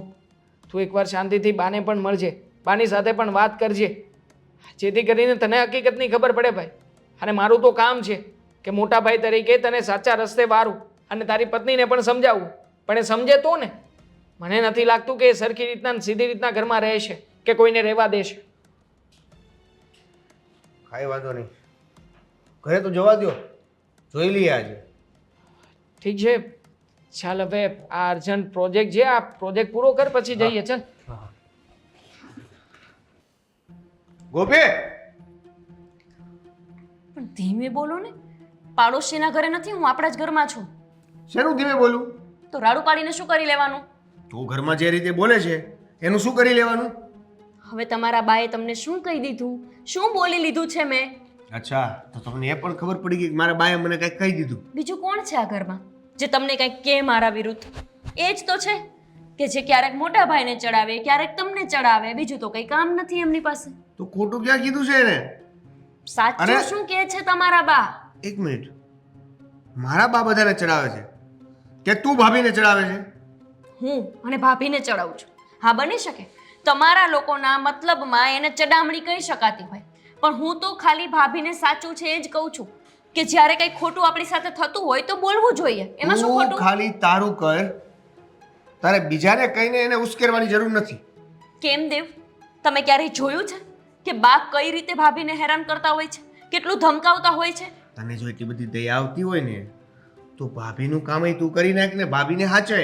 તું એકવાર શાંતિથી બાને પણ મળજે, બાની સાથે પણ વાત કરજે, જેથી કરીને તને હકીકતની ખબર પડે ભાઈ. અને મારું તો કામ છે કે મોટા ભાઈ તરીકે તને સાચા રસ્તે વારું અને તારી પત્નીને પણ સમજાવવું. પણ એ સમજે તો ને. મને નથી લાગતું કે એ સરખી રીતના સીધી રીતના ઘરમાં રહેશે કે કોઈને રહેવા દેશે. કાંઈ વાંધો નહીં, ઘરે તો જવા દો, જોઈ લઈએ આજે. ઠીક છે, ચાલ હવે આ અર્જન્ટ પ્રોજેક્ટ છે, આ પ્રોજેક્ટ પૂરો કર પછી જઈએ. ચાલ ગોપી, પણ ધીમે બોલો ને. પાડોશીના ઘરે નથી, હું આપણા જ ઘરમાં છું. શેનું ધીમે બોલું? તો રાડું પાડીને શું કરી લેવાનું? તું ઘરમાં જે રીતે બોલે છે એનું શું કરી લેવાનું? હવે તમારા બાએ તમને શું કહી દીધું, શું બોલી લીધું છે મેં? અચ્છા, તો તમને એ પણ ખબર પડી ગઈ કે મારા બાએ મને કંઈક કહી દીધું? બીજું કોણ છે આ ઘરમાં જે તમને કંઈક કે મારા વિરુદ્ધ? એ જ તો છે કે જે ક્યારેક મોટા ભાઈને ચડાવે, ક્યારેક તમને ચડાવે. બીજું તો કંઈ કામ નથી એમની પાસે. તો ખોટું ક્યાં કીધું છે એને? સાચું અરે! શું કહે છે તમારા બા? એક મિનિટ, મારા બા બધાને ચડાવે છે કે તું ભાભીને ચડાવે છે? હું અને ભાભીને ચડાવું છું. હા, બની શકે તમારા લોકોના મતલબમાં એને ચડામણી કહી શકાતી હોય, પણ હું તો ખાલી ભાભીને સાચું છે એ જ કહું છું. કે જ્યારે કંઈ ખોટું આપણી સાથે થતું હોય તો બોલવું જોઈએ. એમાં શું તું ખોટું? ખાલી તારું કર, તારે બીજાને કહીને એને ઉશ્કેરવાની જરૂર નથી. કેમ દેવ, તમે ક્યારેય જોયું છે કે બા કઈ રીતે ભાભીને હેરાન કરતા હોય છે, કેટલું ધમકાવતા હોય છે? તને જો એટલી બધી દયા આવતી હોય ને તો ભાભીનું કામ તું કરી નાખ ને, ભાભીને હાચે.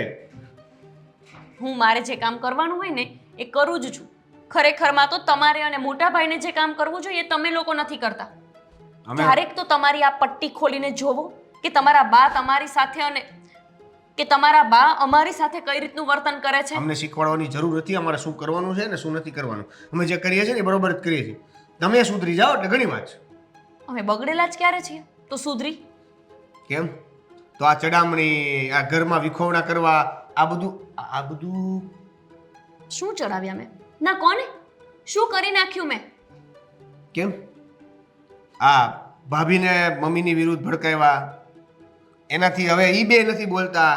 હું મારે જે કામ કરવાનું હોય ને એ કરું જ છું. ખરેખરમાં તો તમારે અને મોટા ભાઈને જે કામ કરવું જોઈએ એ તમે લોકો નથી કરતા. ક્યારેક તો તમારી આ પટ્ટી ખોલીને જોવો કે તમારા બા તમારી સાથે અને કે તમારા બા અમારી સાથે કઈ રીતનું વર્તન કરે છે. અમને શીખવાડવાની જરૂર નથી અમારે શું કરવાનું છે ને શું નથી કરવાનું. અમે જે કરીએ છીએ ને એ બરોબર જ કરીએ છીએ. તમે સુધરી જાઓ એટલે ઘણી વાત છે. અમે બગડેલા જ ક્યારે છીએ તો સુધરી? કેમ? તો આ ચડામણી, આ ઘરમાં વિખોવણા કરવા, આ બધું શું ચડાવ્યા મેં? ના કોને? શું કરી નાખ્યું મેં? કેમ? આ ભાભીને મમ્મીની વિરુદ્ધ ભડકાવ્યા, એનાથી હવે ઈ બે નથી બોલતા.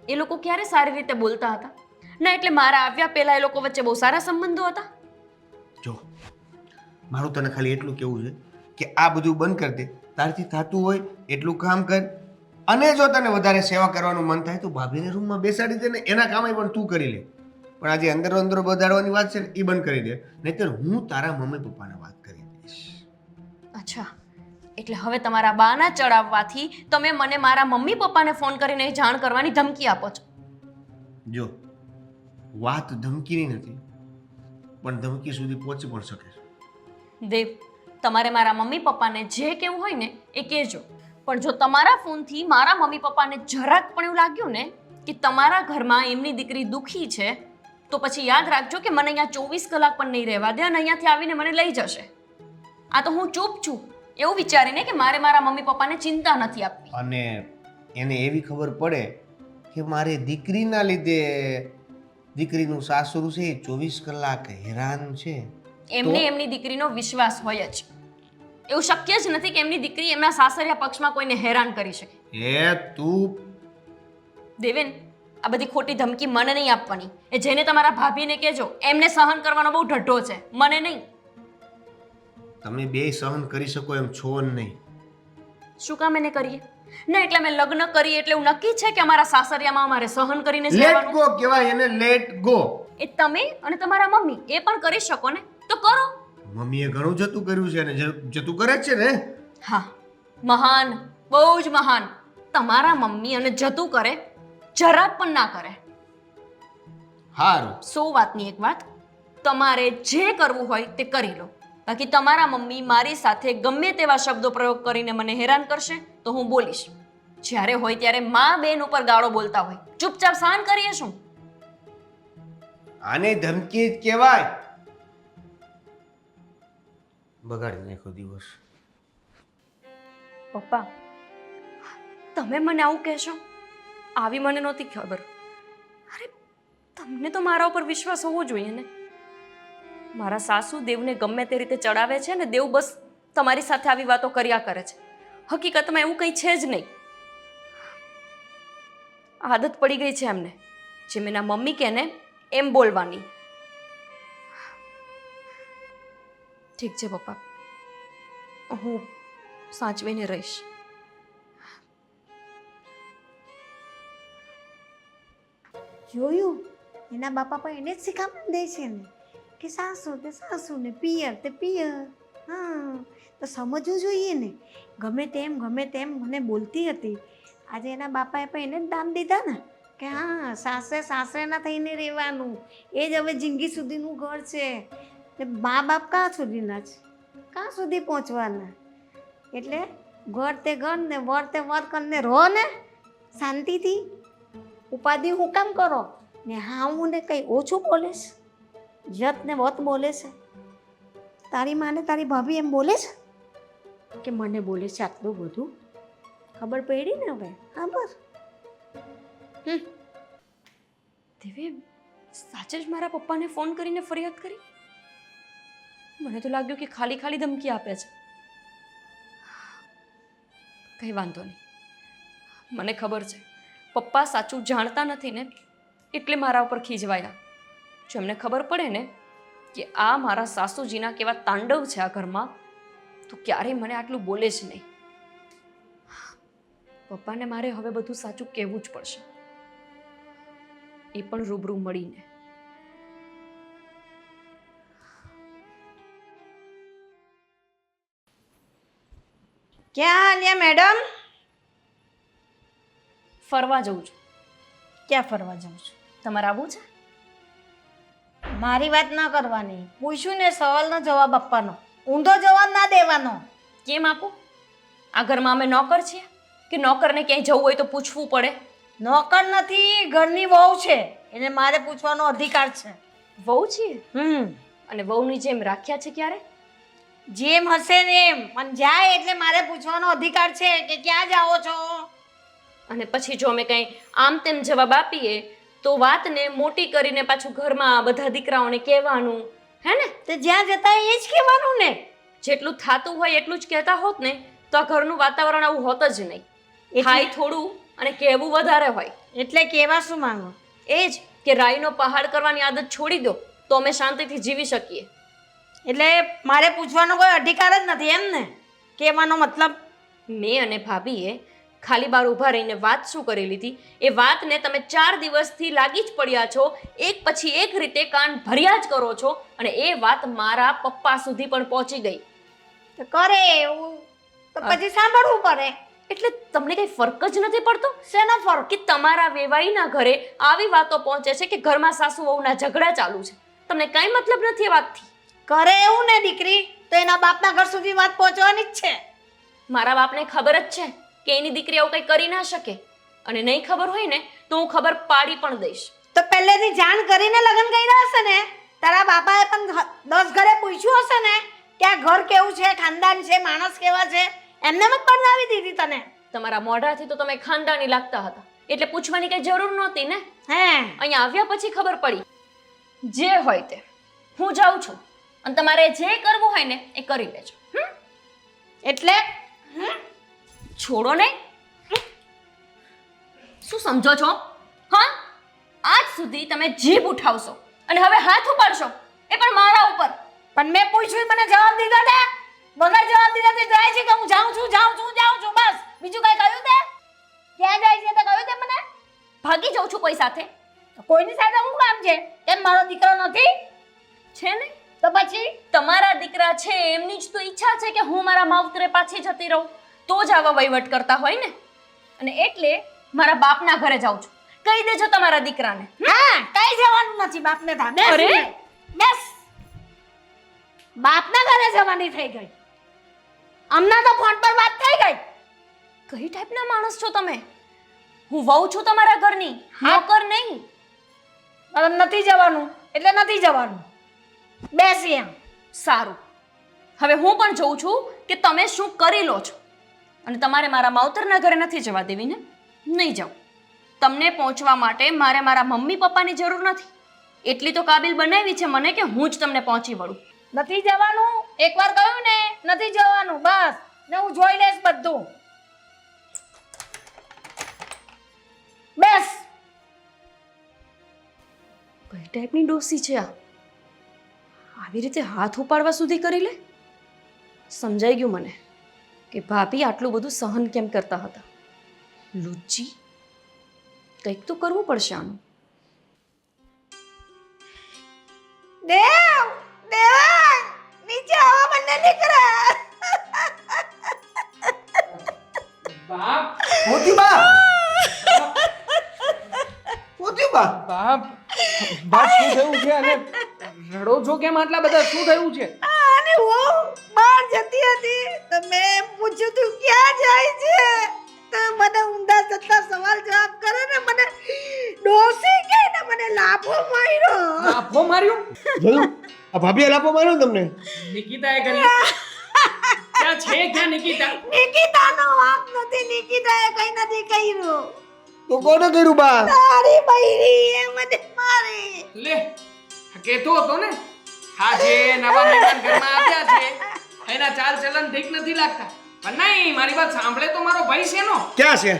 એ લોકો ક્યારે સારી રીતે બોલતા હતા? ના એટલે મારા આવ્યા પહેલા એ લોકો વચ્ચે બહુ સારા સંબંધો હતા. જો મારું તને ખાલી એટલું કેવું છે કે આ બધું બંધ કરી દે. તારથી થતું હોય એટલું કામ કર, અને જો તને વધારે સેવા કરવાનું મન થાય તો ભાભીને રૂમમાં બેસાડી દે ને એના કામે પણ તું કરી લે. પણ આજે અંદરો અંદરો બધાડવાની વાત છે ને એ બંધ કરી દે, નહીંતર હું તારા મમ્મી પપ્પાને વાત કરી દઈશ. અચ્છા, એટલે હવે તમારા બાના ચડાવવાથી તમે મને મારા મમ્મી પપ્પાને ફોન કરીને જાણ કરવાની ધમકી આપો છો. જો વાત ધમકીની નથી, પણ ધમકી સુધી પહોંચી પણ શકે છે. દેવ, તમારે મારા મમ્મી પપ્પાને જે કહેવું હોય ને એ કહેજો, પણ જો તમારા ફોનથી મારા મમ્મી પપ્પાને જરાક પણ એવું લાગ્યું ને કે તમારા ઘરમાં એમની દીકરી દુખી છે તો પછી યાદ રાખજો કે મને અહીંયા 24 કલાક પણ નહીં રહેવા દે અને અહીંયાથી આવીને મને લઈ જશે. આ તો હું ચૂપ છું એવું વિચારીને કે મારે મારા મમ્મી પપ્પાને ચિંતા નથી આપવી. અને એને એવી ખબર પડે કે મારે દીકરીના લીધે દીકરીનું સાસરું છે એ 24 કલાક હેરાન છે. એમને એમની દીકરીનો વિશ્વાસ હોય જ. એવું શક્ય જ નથી કે એમની દીકરી એમના સાસરિયા પક્ષમાં કોઈને હેરાન કરી શકે. એ તું દેવેન, આ બધી ખોટી ધમકી મને નહીં આપવાની. એ જઈને તમારા ભાભીને કહેજો, એમને સહન કરવાનો બહુ ઢઢ્ઢો છે, મને નહીં. તમે બે સહન કરી શકો એમ છો જ નહીં. શું કામ એને કરીએ? ના એટલે અમે લગ્ન કરીએ એટલે એવું નક્કી છે કે અમારા સાસરિયામાં અમારે સહન કરીને જ લેટ રહેવાનું? ગો કહેવાય એને, લેટ ગો. એ તમે અને તમારા મમ્મી એ પણ કરી શકો ને, તો કરો. મમ્મીએ ઘણું જતું કર્યું છે અને જતું કરે જ છે ને. હા, મહાન, બહુ જ મહાન. તમારા મમ્મી અને જતું કરે, જરાક પણ ના કરે. હારું, 100 વાતની એક વાત, તમારે જે કરવું હોય તે કરી લો. બાકી તમારા મમ્મી મારી સાથે ગમે તેવા શબ્દો પ્રયોગ કરીને મને હેરાન કરશે તો હું બોલીશ. જ્યારે હોય ત્યારે મા બેન ઉપર ગાળો બોલતા હોય, ચૂપચાપ સહન કરીએ શું? આને ધમકી જ કહેવાય. બગાડી નાખ્યો દિવસ. પપ્પા, તમે મને આવું કહેશો? આવી મને નહોતી ખબર. અરે, તમને તો મારા ઉપર વિશ્વાસ હોવો જોઈએ ને. મારા સાસુ દેવને ગમે તે રીતે ચડાવે છે ને દેવ બસ તમારી સાથે આવી વાતો કર્યા કરે છે. હકીકતમાં એવું કંઈ છે જ નહીં. આદત પડી ગઈ છે એમને, જેમ એના મમ્મી કહે ને એમ બોલવાની. ઠીક છે પપ્પા, હું સાચવીને રહીશ. જોયું એના બાપા પણ એને જ શીખામણ દે છે ને કે સાસુ ને પિયર તે પિયર. હા, તો સમજવું જોઈએ ને. ગમે તેમ મને બોલતી હતી, આજે એના બાપાએ પણ એને જ દાન દીધા ને કે હા સાસરેના થઈને રહેવાનું, એ જ હવે જિંદગી સુધીનું ઘર છે. ને મા બાપ કાં સુધીના છે, કાં સુધી પહોંચવાના. એટલે ઘર તે ઘર ને વર તે વર કરીને રહો ને શાંતિથી. ઉપાધિ હું કામ કરો ને? હા, હું ને કંઈ ઓછું બોલે છે? જત ને વત બોલે છે. તારી માને તારી ભાભી એમ બોલે છે કે મને બોલે છે આટલું બધું? ખબર પડી ને હવે? ખબર. દેવે સાચે જ મારા પપ્પાને ફોન કરીને ફરિયાદ કરી? મને તો લાગ્યું કે ખાલી ખાલી ધમકી આપે છે. કંઈ વાંધો નહીં, મને ખબર છે પપ્પા સાચું જાણતા નથી ને એટલે મારા ઉપર ખીજવાયા. જો એમને ખબર પડે ને કે આ મારા સાસુજીના કેવા તાંડવ છે આ ઘરમાં તો ક્યારેય મને આટલું બોલે જ નહીં. પપ્પાને મારે હવે બધું સાચું કહેવું જ પડશે, એ પણ રૂબરૂ મળીને. ક્યાં આલિયા મેડમ? ફરવા જઉં છું. ક્યાં ફરવા જાઉં છું? તમારે આવવું છે? મારી વાત ના કરવાની, પૂછ્યું ને સવાલનો જવાબ આપવાનો, ઊંધો જવાબ ના દેવાનો. કેમ આપું? આ ઘરમાં અમે નોકર છીએ કે નોકરને ક્યાંય જવું હોય તો પૂછવું પડે? નોકર નથી, ઘરની વહુ છે, એને મારે પૂછવાનો અધિકાર છે. વહુ છીએ અને વહુની જેમ રાખ્યા છે ક્યારે? જેમ હશે ને એમ, પણ જાય એટલે મારે પૂછવાનો અધિકાર છે કે ક્યાં જાઓ છો. અને પછી જો અમે કંઈ આમ તેમ જવાબ આપીએ તો વાતને મોટી કરીને પાછું ઘરમાં બધા દીકરાઓને કહેવાનું, હે ને? તો જ્યાં જતા એ જ કહેવાનું ને. જેટલું થાતું હોય એટલું જ કહેતા હોત ને તો આ ઘરનું વાતાવરણ આવું હોત જ નહીં. થાય થોડું અને કહેવું વધારે હોય. એટલે કહેવા શું માંગો? એ જ કે રાઈનો પહાડ કરવાની આદત છોડી દો તો અમે શાંતિથી જીવી શકીએ. એટલે મારે પૂછવાનો કોઈ અધિકાર જ નથી એમ ને? કહેવાનો મતલબ મેં અને ભાભીએ ખાલી બાર ઊભા રહીને વાત શું કરી લીધી એ વાતને તમે 4 દિવસથી લાગી જ પડ્યા છો, એક પછી એક રીતે કાન ભર્યા જ કરો છો અને એ વાત મારા પપ્પા સુધી પણ પહોંચી ગઈ. તો કરે એવું તો પછી સાંભળવું પડે. એટલે તમને કઈ ફરક જ નથી પડતો? શેનો ફરક? કે તમારા વેવાઈના ઘરે આવી વાતો પહોંચે છે કે ઘરમાં સાસુ વહુના ઝઘડા ચાલુ છે, તમને કઈ મતલબ નથી એ વાતથી. કરે એવું ને દીકરી તો એના બાપના ઘર સુધી વાત પહોંચવાની જ છે. મારા બાપને ખબર જ છે કે એની દીકરી આવું કંઈ કરી ના શકે અને નહીં ખબર હોય ને તો હું ખબર પાડી પણ દઈશ. તો પહેલેથી જાણ કરીને લગ્ન કર્યા હશે ને? તારા બાપાએ પણ 10 ઘરે પૂછ્યું હશે ને કે આ ઘર કેવું છે, ખાનદાન છે, માણસ કેવા છે, એમને જ પરણાવી દીધી તને. તમારા મોઢાથી તો તમે ખાનદાની લાગતા હતા એટલે પૂછવાની કઈ જરૂર નહોતી ને. હે, અહીંયા આવ્યા પછી ખબર પડી. જે હોય તે, હું જાઉં છું અને તમારે જે કરવું હોય ને એ કરી લેજો. એટલે છોડો ને. શું સમજો છો? હા, આજ સુધી તમે જીભ ઉઠાવશો અને હવે હાથ ઉપાડશો એ પણ મારા ઉપર. પણ મેં પૂછ્યું મને જવાબ દીધો તે? વગર જવાબ દીધા તે જાય છે કે હું જાઉં છું બસ. બીજું કઈ કહ્યું તે? ક્યાં જાય છે તે કહ્યું તે મને? ભાગી જાઉં છું કોઈ સાથે. કોઈની સાથે હું કામ છે? કેમ મારો દીકરો નથી? છે ને? તો પછી તમારા દીકરા છે એમની જ તો ઈચ્છા છે કે હું મારા માવતરે પાછી જતી રહું, તો જ આવા વહીવટ કરતા હોય ને. અને એટલે મારા બાપના ઘરે જાઉં છું. કહી દેજો તમારા દીકરાને. હા, કઈ જવાનું નથી બાપને તા. બેસ અરે! બેસ. બાપના ઘરે જવાની થઈ ગઈ. હમણાં તો ફોન પર વાત થઈ ગઈ. કઈ ટાઈપના માણસ છો તમે? હું વહુ છું તમારા ઘરની, નોકર નહીં. અને નથી જવાનું એટલે નથી જવાનું. બેસ અહીંયા. સારું, હવે હું પણ જોઉં છું કે તમે શું કરી લો છો. અને તમારે મારા માવતરના ઘરે નથી જવા દેવી ને? નહીં જાઉં. તમને પહોંચવા માટે મારે મારા મમ્મી પપ્પાની જરૂર નથી. એટલી તો કાબિલ બનાવી છે મને કે હું જ તમને પહોંચી વળું. નથી જવાનું. એકવાર કહ્યું ને નથી જવાનું બસ. ને હું જોઈ લઈશ બધું. બેસ. કઈ ટાઈપની ડોસી છે આ? આવી રીતે હાથ ઉપાડવા સુધી કરી લે. સમજાઈ ગયું મને કે ભાભી આટલું બધું સહન કેમ કરતા હતા. લુચ્ચી, કંઈક તો કરવું પડશે આનું. દેવ દેવા નીચે આવો બંને દીકરા. બાપ, મોતી બા મોતી બા બાપ, બાપ શું થયું છે? અને રડો છો કેમ આટલા બધા? શું થયું છે? અને હું બહાર જતી હતી તો મેં પૂછ્યું તું ક્યાં જાય છે તો મને ઊંધા સત્તા સવાલ જવાબ કરે ને મને ડોસી કે ને મને લાફો માર્યો. લાફો માર્યો? જોયું? આ ભાભીએ લાફો માર્યો ને તમને? નિકિતાએ કરી? ક્યાં છે ક્યાં નિકિતા? નિકિતાનો વાંક નથી. નિકિતાએ કઈ નથી કર્યું. તો કોને કર્યું બા? તારી બૈરી એ મને મારી. લે, કહેતો હતો ને આજે નવા મહેમાન ઘરમાં આવ્યા છે એના ચાલ ચલન ઠીક નથી લાગતા. પણ નહીં, મારી વાત સાંભળે તો મારો ભાઈ છે નો. ક્યાં છે?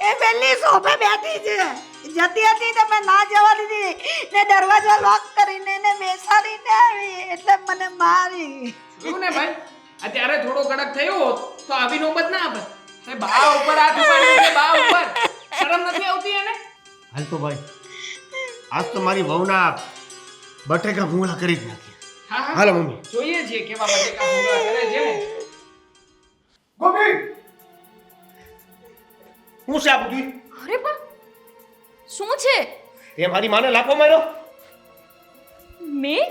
એ પેલી સોફે બેઠી છે. જતી હતી તો મેં ના જવા દીધી ને દરવાજો લોક કરીને એને બેસાડીને આવી એટલે મને મારી. જોયું ને ભાઈ, અત્યારે થોડો કડક થયો હોત તો આવી નોબત ના આવે. તે બા ઉપર હાથ ઉપાડ્યો છે, બા ઉપર. શરમ નથી આવતી એને? હાલ તો ભાઈ આજ તો મારી વહુના બટેકા ભૂંગળા કરી જ નાખ્યા. હા, હા. હાલો મમ્મી. જોઈએ છીએ કેવા બટેકા ભૂંગળા કરે છે ને. ગોપી હું છે આ બધું? અરે પણ શું છે? તે મારી માને લાફો માર્યો? મેં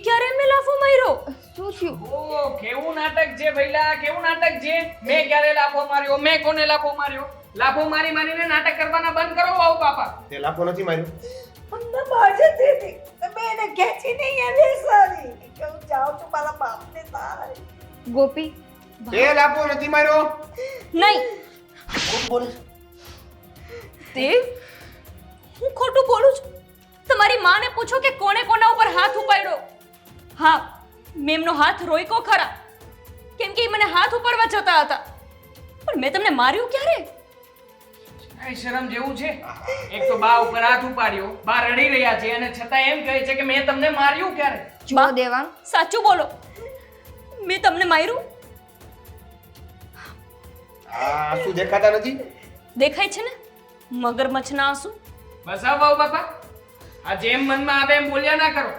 ક્યારે એમને લાફો માર્યો? શું થયું? ઓ કેવું નાટક છે ભઈલા, કેવું નાટક છે. મેં ક્યારે લાફો માર્યો, મેં કોને લાફો માર્યો? લાફો મારી મારીને નાટક કરવાના બંધ કરો બાપુ બાપા. તે લાફો નથી માર્યો? અમને બાજે દીધી તમે એને ખેંચી નહીં આવે સારી કે હું જાઉં છું મારા બાપને તારે. ગોપી, તે લાફો નથી માર્યો? નહીં, ખોટું બોલે છે. તે હું ખોટું બોલું છું? તમારી માને પૂછો કે કોને કોના ઉપર હાથ ઉપાડ્યો. હા, મેં એમનો હાથ રોક્યો ખરા, કેમ કે એ મને હાથ ઉપાડવા જતા હતા, પણ મેં તમને માર્યું ક્યારે? કઈ શરમ જેવું છે? એક તો બા ઉપર હાથ ઉપાડ્યો, બા રડી રહ્યા છે અને છતાં એમ કહે છે કે મેં તમને માર્યું ક્યારે? જુઓ બા, દેવાંગ, સાચું બોલો, મેં તમને માર્યું? આ આંસુ દેખાતા નથી? દેખાય છે ને મગરમચ્છના આંસુ. બસ આવ બાપુ બાપા, આ જેમ મનમાં આવે એમ બોલ્યા ના કરો.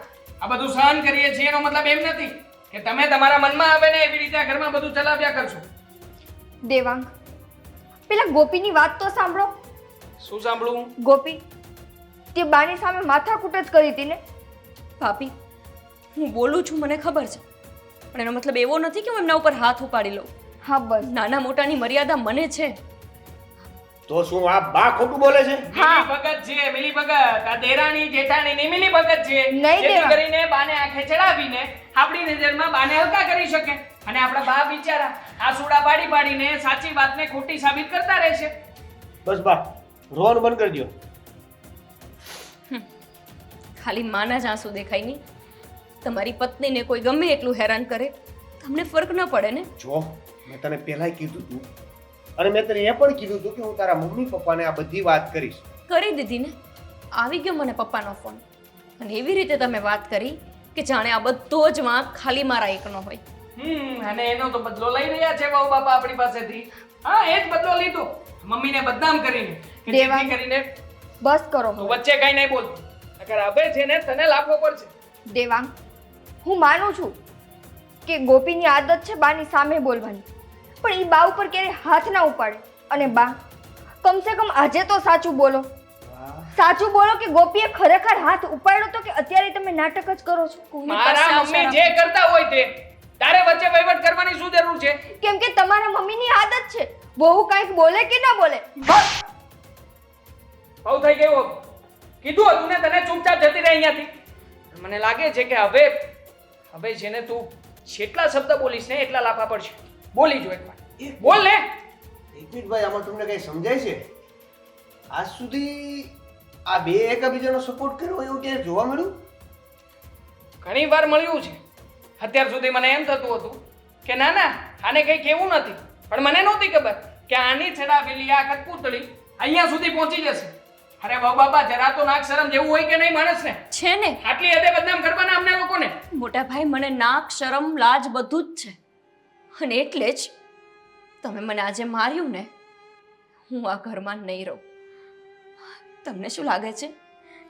આ બધું સહન કરીએ છીએ એનો મતલબ એમ નથી કે તમે તમારા મનમાં આવે ને એવી રીતે આ ઘરમાં બધું ચલાવ્યા કરશો. દેવાંગ, પેલા ગોપીની વાત તો સાંભળો. શું સાંભળું? ગોપી, તે બાની સામે માથાકૂટ જ કરી હતી ને? ભાભી, હું બોલું છું મને ખબર છે, પણ એનો મતલબ એવો નથી કે હું એમના ઉપર હાથ ઉપાડી લઉં. હા બસ. નાના મોટાની મર્યાદા મને છે. તો શું આ બા ખોટું બોલે છે? મિલી ભગત છે, મિલી ભગત. આ દેરાણી જેઠાણી ની મિલી ભગત છે. નહીં જેથી દેવા. કરીને બાને આંખે ચડાવીને આપણી નજરમાં બાને હલકા કરી શકે અને આપણા બા બિચારા આસુડા પાડી પાડીને સાચી વાતને ખોટી સાબિત કરતા રહેશે. બસ બા રોવાનું બંધ કરી દો. ખાલી માના જ આંસુ દેખાય નહીં. તમારી પત્નીને કોઈ ગમે એટલું હેરાન કરે તમને ફરક ન પડે ને. જો મેં તને પહેલાય કીધું તું અને મેં તને એ પણ કીધું તું કે હું તારા મમ્મી પપ્પાને આ બધી વાત કરીશ. કરી દીધી ને. આવી ગયો મને પપ્પાનો ફોન અને એવી રીતે તમે વાત કરી કે જાણે આ બધો જ વાંક ખાલી મારા એકનો હોય. અને એનો તો બદલો લઈ રહ્યા છે બાપુ બાપા આપણી પાસેથી. હા, એ જ બદલો લીધો મમ્મીને બદનામ કરીને કે દેવા. જેથી કરીને બસ કરો. તું વચ્ચે કઈ નહીં બોલ. અગર હવે છે ને તને લાફો પડશે. દેવાંગ, હું માનું છું કે ગોપીની આદત છે બાની સામે બોલવાની, પણ એ બા ઉપર ક્યારે હાથ ના ઉપાડે. અને બા, કમસે કમ આજે તો સાચું બોલો. સાચું બોલો કે ગોપીએ ખરેખર હાથ ઉપાડ્યો તો કે અત્યારે તમે નાટક જ કરો છો? કોઈની પાસે મારા આ મમ્મી શરમ. જે કરતા હોય તે તારે વચ્ચે વહીવટ કરવાની શું જરૂર છે? કેમ કે તમારા મમ્મીની આદત છે, બહુ કાંઈક બોલે કે ના બોલે બસ. બહુ થઈ ગયું. કીધું હતું ને તને ચૂપચાપ જતી રહે અહીંયાથી. મને લાગે છે કે હવે છે ને તું જેટલા શબ્દ બોલીશ ને એટલા લાફા પડશે. બોલી જો એકવાર. બોલ ને. ભાઈ આમાં તમને કઈ સમજાય છે? આજ સુધી આ બે એકબીજાનો સપોર્ટ કર્યો એવું ક્યારે જોવા મળ્યું? ઘણી વાર મળ્યું છે. અત્યાર સુધી મને એમ થતું હતું કે ના ના આને કંઈ કહેવું નથી, પણ મને નહોતી ખબર કે આની ચડાવેલી આ કઠપૂતળી અહીંયા સુધી પહોંચી જશે. અરે બાપ બાપા, જરા તો નાક શરમ જેવું હોય કે નહીં માણસને? છે ને આટલી હદે બદનામ કરવાના અમને લોકોને? મોટા ભાઈ, મને નાક શરમ લાજ બધું જ છે અને એટલે જ તમે મને આજે માર્યું ને, હું આ ઘરમાં નહીં રહું. તમને શું લાગે છે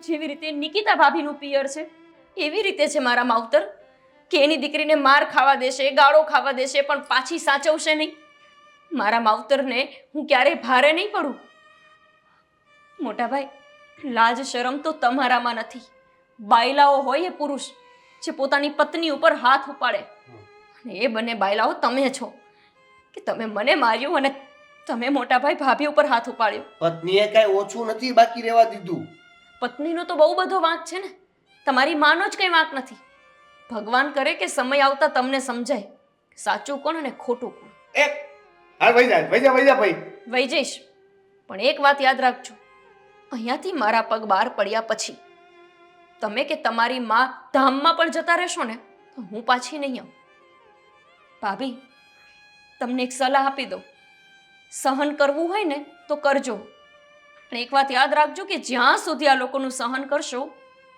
જેવી રીતે નિકિતા ભાભીનું પિયર છે એવી રીતે છે મારા માવતર કે એની દીકરીને માર ખાવા દેશે, ગાળો ખાવા દેશે, પણ પાછી સાચવશે નહીં? મારા માવતરને હું ક્યારેય ભારે નહીં પડું. મોટા ભાઈ, લાજ શરમ તો તમારામાં નથી. બાયલાઓ હોય એ પુરુષ જે પોતાની પત્ની ઉપર હાથ ઉપાડે, અને એ બંને બાયલાઓ તમે છો કે તમે મને માર્યું અને તમે મોટા ભાઈ ભાભી ઉપર હાથ ઉપાડ્યો. પત્નીએ કઈ ઓછું નથી બાકી રહેવા દીધું. પત્નીનો તો બહુ બધો વાંક છે ને, તમારી માનો જ કંઈ વાંક નથી. ભગવાન કરે કે સમય આવતા તમને સમજાય કે સાચું કોણ અને ખોટું કોણ. એક હાલ વઈ જા ભાઈ. વહી જઈશ, પણ એક વાત યાદ રાખજો, અહીંયાથી મારા પગ બહાર પડ્યા પછી તમે કે તમારી માં ધામમાં પણ જતા રહેશો ને તો હું પાછી નહીં આવું. ભાભી, તમને એક સલાહ આપી દો, સહન કરવું હોય ને તો કરજો, પણ એક વાત યાદ રાખજો કે જ્યાં સુધી આ લોકોનું સહન કરશો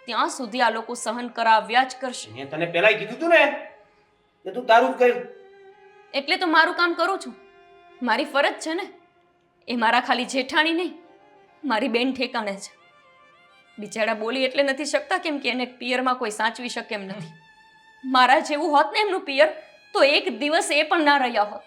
ત્યાં સુધી આ લોકો સહન કરાવ્યા જ કરશે. મેં તને પહેલાય કીધું તું ને કે તું તારું જ કર. એટલે તો મારું કામ કરું છું. મારી ફરજ છે ને. એ મારા ખાલી જેઠાણી નહીં, મારી બેન ઠેકાણે છે. બિચારા બોલી એટલે નથી શકતા કેમ કે એને પિયરમાં કોઈ સાચવી શકે એમ નથી. મારા જેવું હોત ને એમનું પિયર તો એક દિવસ એ પણ ના રહ્યા હોત.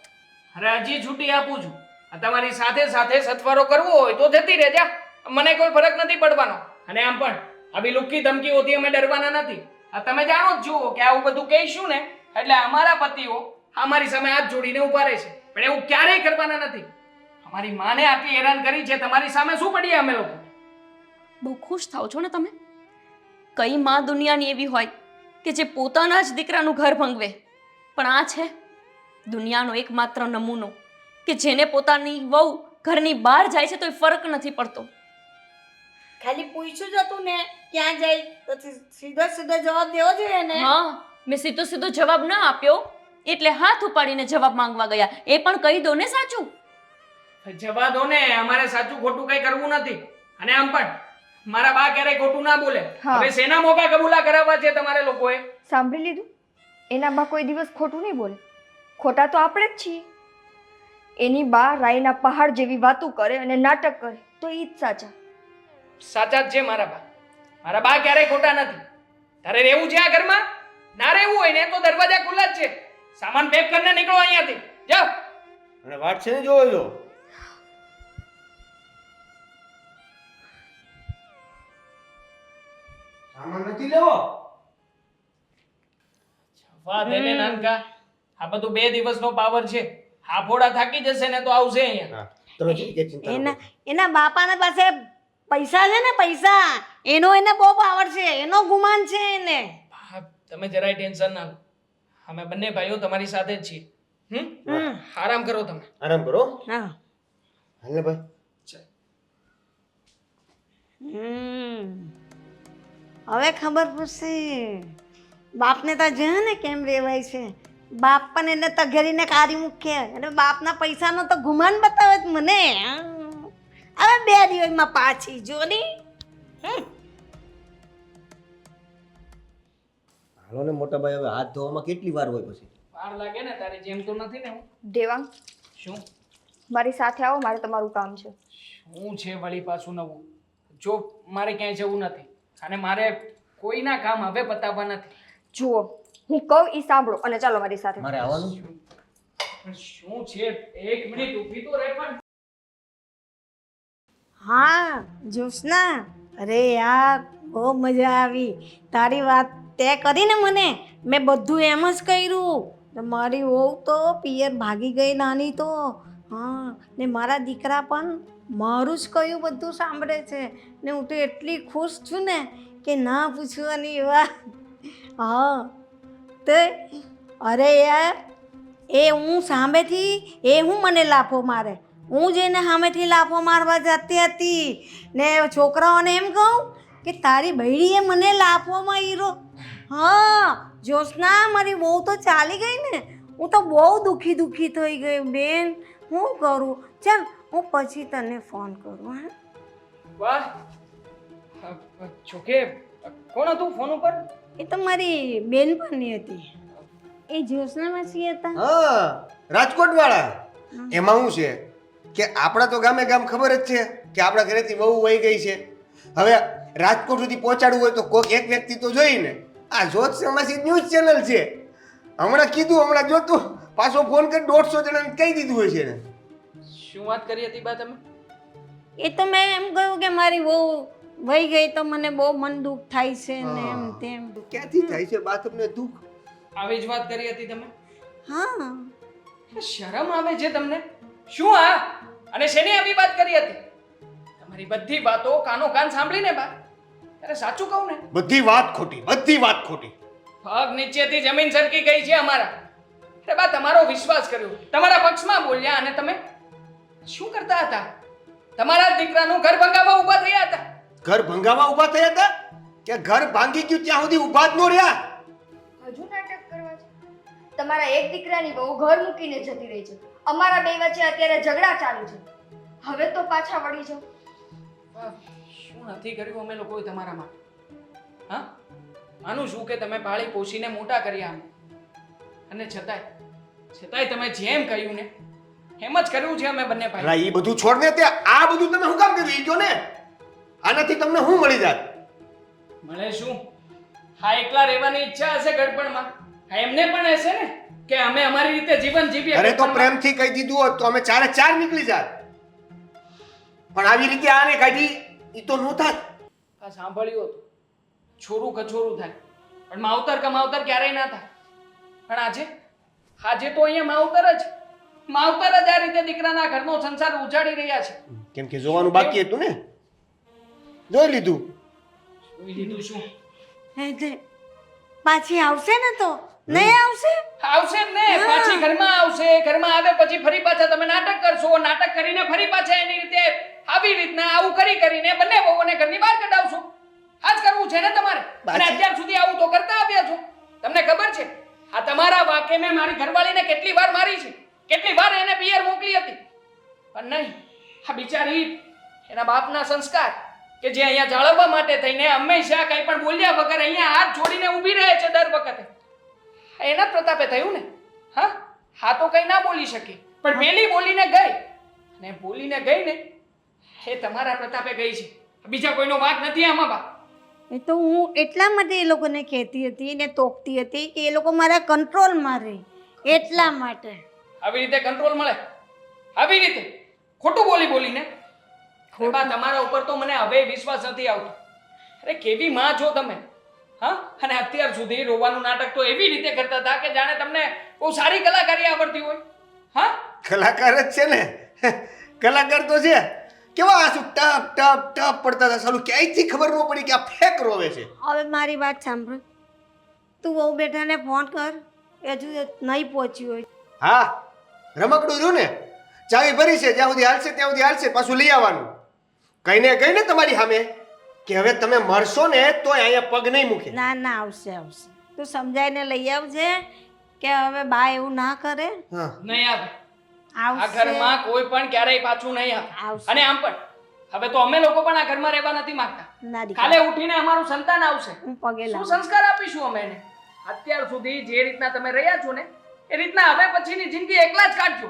અરે હજી છૂટી આપું છું. આ તમારી સાથે સાથે સથવારો કરવો હોય તો જતી રહે જા, મને કોઈ ફરક નથી પડવાનો. અને આમ પણ આવી લુક્કી ધમકીઓથી અમે ડરવાના નથી. આ તમે જાણો જ છો કે આવું બધું કહીશું ને એટલે અમારા પતિઓ અમારી સામે હાથ જોડીને ઊભા રહે છે, પણ એવું ક્યારેય કરવાના નથી. અમારી માને આટલી હેરાન કરી છે, તમારી સામે શું પડીએ અમે લોકો? બહુ ખુશ થાવ છો ને તમે? કઈ માં દુનિયાની એવી હોય કે જે પોતાના જ દીકરાનું ઘર ભંગવે, પણ આ છે દુનિયાનો એકમાત્ર નમૂનો કે જેને પોતાની વહુ ઘરની બહાર જાય છે તોય ફરક નથી પડતો. ખાલી પૂછ્યું જ હતું ને ક્યાં જાય તો સીધો સીધો જવાબ દેવો જોઈએ ને. હા, મેં સીધો સીધો જવાબ ના આપ્યો એટલે હાથ ઉપાડીને જવાબ માંગવા ગયા. એ પણ કહી દો ને સાચું. જવા દો ને, અમારે સાચું ખોટું કઈ કરવું નથી. અને આમ પણ મારા બા ક્યારેય ખોટું ના બોલે. હા. હવે શેના મોકા કબૂલા કરાવવા છે તમારે લોકોએ? સાંભળી લીધું? એના બા કોઈ દિવસ ખોટું નહીં બોલે. ખોટા તો આપણે જ છીએ. એની બા રાઈના પહાડ જેવી વાતો કરે અને નાટક કરે તો એ જ સાચા. સાચા જ છે મારા બા. મારા બા ક્યારેય ખોટા નથી. તારે રહેવું છે આ ઘરમાં? ના રહેવું હોય ને તો દરવાજા ખુલ્લા જ છે. સામાન પેક કરીને નીકળો અહીંયાથી. જાઓ. અને વાત છે ને જોજો. સામાન નથી લેવો. વાહ દેને નાનકા, આ બધું 2 દિવસનો પાવર છે. હાફોડા થાકી જશે ને તો આવશે અહીંયા. હા, તમે જે ચિંતા ન કરો. એના બાપાના પાસે પૈસા છે ને, પૈસા એનો એને બહુ પાવર છે, એનો ગુમાન છે એને. હા, તમે જરાય ટેન્શન ના લો. અમે બંને ભાઈઓ તમારી સાથે જ છીએ. આરામ કરો તમે. આરામ કરો. હા. હાલ ને ભાઈ. હવે ખબર પડશે બાપને તો જ ને કેમ રેવાય છે. બાપ પણ એને તઘેરીને કાઢી મૂકે અને બાપના પૈસાનો તો ગુમાન બતાવે જ મને. હવે 2 દિવસમાં પાછી જો ની. હાલો ને મોટા ભાઈ, હવે હાથ ધોવામાં કેટલી વાર હોય પછી? વાર લાગે ને, તારી જેમ તો નથી ને હું. દેવાંગ, શું મારી સાથે આવો, મારે તમારું કામ છે. શું છે વળી પાછું નવું? જો મારે ક્યાંય જવું નથી અને મારે કોઈના કામ હવે પતાવવા નથી. જુઓ, હું કહું ઈ સાંભળો અને ચાલો મારી સાથે. મારે આવવાનું? પણ શું છે? 1 મિનિટ ઊભી તો રહે. પણ હા જ્યોત્સના, અરે યાર બહુ મજા આવી. તારી વાત તે કરીને મને મેં બધું એમ જ કર્યું. મારી વહુ તો પિયર ભાગી ગઈ નાની તો. હા, ને મારા દીકરા પણ મારું જ કહ્યું બધું સાંભળે છે ને હું તો એટલી ખુશ છું ને કે ના પૂછવાની વાત. હા તે અરે યાર, એ હું સામેથી હું મને લાફો મારે, હું જઈને સામેથી લાફો મારવા જતી હતી ને છોકરાઓને એમ કહું કે તારી બૈડીએ મને લાફો માર્યો. હા જ્યોત્સના, મારી બહુ તો ચાલી ગઈ ને. હું તો બહુ દુખી થઈ ગઈ બેન. હું કરું? ચાલ હું પછી તને ફોન કરું. હા વાહ, છોકે કોણ હતું ફોન ઉપર? એ તો મારી બેનપણી હતી. એ જ્યોત્સના માસી હતા. હા, રાજકોટ વાળા. એમાં શું છે કે આપણા તો ગામે ગામ ખબર જ છે કે આપણા ઘરેથી બહુ વહી ગઈ છે. હવે રાજકોટ સુધી પહોંચાડવું હોય તો કોઈક એક વ્યક્તિ તો જોઈને. આ જ્યોત્સના માસી ન્યૂઝ ચેનલ છે. હમણાં કીધું, હમણાં જોતું પાછો ફોન કરી 150 જણાને કહી દીધું હોય છે. શું વાત કરી હતી બા તમે? એ તો મેં એમ કહ્યું કે મારી બહુ વહી ગઈ તો મને બહુ મન દુઃખ થાય છે ને એમ તેમ. ક્યાંથી થાય છે બા તમને દુઃખ? આવી જ વાત કરી હતી તમે? હા શરમ આવે છે તમને? શું આ? અને શેની આવી વાત કરી હતી? તમારી બધી વાતો કાનો કાન સાંભળીને બા, ત્યારે સાચું કહું ને, બધી વાત ખોટી, બધી વાત ખોટી. પગ નીચેથી જમીન સરકી ગઈ છે અમારા. અરે બા, તમારો વિશ્વાસ કર્યો, તમારા પક્ષમાં બોલ્યા અને તમે શું કરતા હતા? તમારા જ દીકરાનું ઘર ભંગાવવા ઊભા થયા હતા. ઘર ભંગાવા ઊભા થયા હતા કે ઘર ભાંગી ગયું ત્યાં સુધી ઊભા જ ન રહ્યા? હજુ નાટક કરવા છે? તમારા એક દીકરાની બહુ ઘર મૂકીને જતી રહી છે. અમારા બે વચ્ચે અત્યારે ઝઘડા ચાલુ છે. હવે તો પાછા વળી જાઓ. વાહ, શું નથી કર્યું અમે લોકોએ તમારા માટે? હા, આનું શું કે તમે પાળી પોષીને મોટા કર્યા અમે, અને છતાંય તમે જેમ કહ્યું ને એમ જ કર્યું છે અમે બંને ભાઈ. અલા, એ બધું છોડ ને તે આ બધું તમે શું કામ કર્યું ઈ કયો ને? આનાથી તમને શું મળી જાય? મળે શું? હા, એકલા રહેવાની ઈચ્છા હશે ગડપણમાં. હા, એમને પણ હશે ને કે અમે અમારી રીતે જીવન જીવીએ. અરે તો ગડપણમાં. પ્રેમથી કહી દીધું હોત તો અમે ચારે ચાર નીકળી જાત. પણ આવી રીતે આને કાઢી ઈ તો નો થાત. આ સાંભળ્યું હતું. છોરું કછોરું થાય પણ માવતર કમાવતર ક્યારેય ના થાય. પણ આજે તો અહીંયા માવતર જ આ રીતે દીકરાના ઘરનો સંસાર ઉજાડી રહ્યા છે. કેમ કે જોવાનું બાકી હતું ને, જોઈ લીધું. જોઈ લીધું શું? એટલે પાછી આવશે ને તો નહીં આવશે? આવશે જ ને, પાછી ઘરમાં આવશે. ઘરમાં આવે પછી ફરી પાછા તમે નાટક કરશો. નાટક કરીને ફરી પાછા એની રીતે આવી રીતના આવું કરીને બંને વહુઓને ઘરની બહાર કઢાવશો. આ જ કરવું છે ને તમારે. અને અત્યાર સુધી આવું તો કરતા આવ્યા છો. તમને ખબર છે આ તમારા વાકે મેં મારી ઘરવાળીને કેટલી વાર મારી છે, કેટલી વાર એને પિયર મોકલી હતી. પણ નહીં, આ બિચારી એના બાપના સંસ્કાર કે જે અહીંયા જાળવવા માટે થઈને હંમેશા કંઈ પણ બોલ્યા વગર અહીંયા હાથ જોડીને ઊભી રહે છે દર વખતે. એના જ પ્રતાપે થયું ને. હા તો કઈ ના બોલી શકી, પણ પેલી બોલીને ગઈ. અને બોલીને ગઈ ને એ તમારા પ્રતાપે ગઈ છે. બીજા કોઈનો વાંક નથી આમાં બા. એ તો હું એટલા માટે એ લોકોને કહેતી હતી ને તોકતી હતી કે એ લોકો મારા કંટ્રોલમાં રહે, એટલા માટે. આવી રીતે કંટ્રોલ મળે? આવી રીતે ખોટું બોલીને? અરે બા, તમારા ઉપર તો મને હવે વિશ્વાસ નથી આવતો. અરે કેવી માં છો તમે. અને અત્યાર સુધી રોવાનું નાટક તો એવી રીતે કરતા હતા કે જાણે તમને બહુ સારી કલાકારી આવડતી હોય. કલાકાર જ છે ને, કલાકાર તો છે. કેવા આંસુ ટપ ટપ ટપ પડતા હતા, સાલું ક્યાંયથી ખબર ન પડી કે આ ફેક રોવે છે. હવે મારી વાત સાંભળ, તું બહુ બેટાને ફોન કર, એ હજુ નહીં પહોંચ્યું હોય. હા, રમકડું રહ્યું ને, ચાવી ભરી છે, જ્યાં સુધી હાલશે ત્યાં સુધી હાલશે, પાછું લઈ આવવાનું. કહીને તમારી સામે કે હવે તમે મરશો ને તોય અહીંયા પગ નહીં મૂકે. ના ના, આવશે આવશે. તું સમજાઈને લઈ આવજે કે હવે બા એવું ના કરે. હા, નહીં આવે. આ આવશે ઘરમાં કોઈ પણ ક્યારેય પાછું નહીં આવે. આવશે. અને આમ પણ હવે તો અમે લોકો પણ આ ઘરમાં રહેવા નથી માંગતા. ના દીકરા, કાલે ઉઠીને અમારું સંતાન આવશે, હું પગે શું લાગુ. સંસ્કાર આપીશું અમે એને? અત્યાર સુધી જે રીતના તમે રહ્યા છો ને એ રીતના હવે પછીની જિંદગી એકલા જ કાઢજો.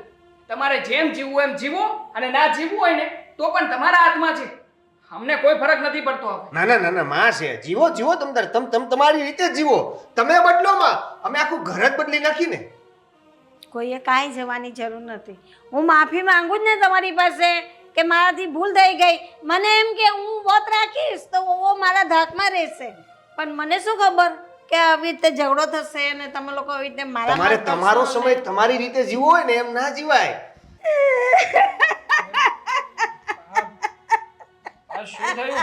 તમારે જેમ જીવવું એમ જીવો, અને ના જીવવું હોય ને તો પણ તમારા હાથમાં છે. અમને કોઈ ફરક નથી પડતો હવે. ના માં છે, જીવો તમ તમારી રીતે જીવો. તમે બદલોમાં, અમે આખું ઘર જ બદલી નાખીને. કોઈએ કાંઈ જવાની જરૂર નથી. હું માફી માંગુ જ ને તમારી પાસે કે મારાથી ભૂલ થઈ ગઈ. મને એમ કે હું વોત રાખીશ તો ઓ મારા ધાકમાં રહેશે, પણ મને શું ખબર કે આવી રીતે ઝઘડો થશે અને તમે લોકો આવી રીતે મારા તમારે તમારો સમય તમારી રીતે જીવો હોય ને એમ ના જીવાય. આ શું થયું?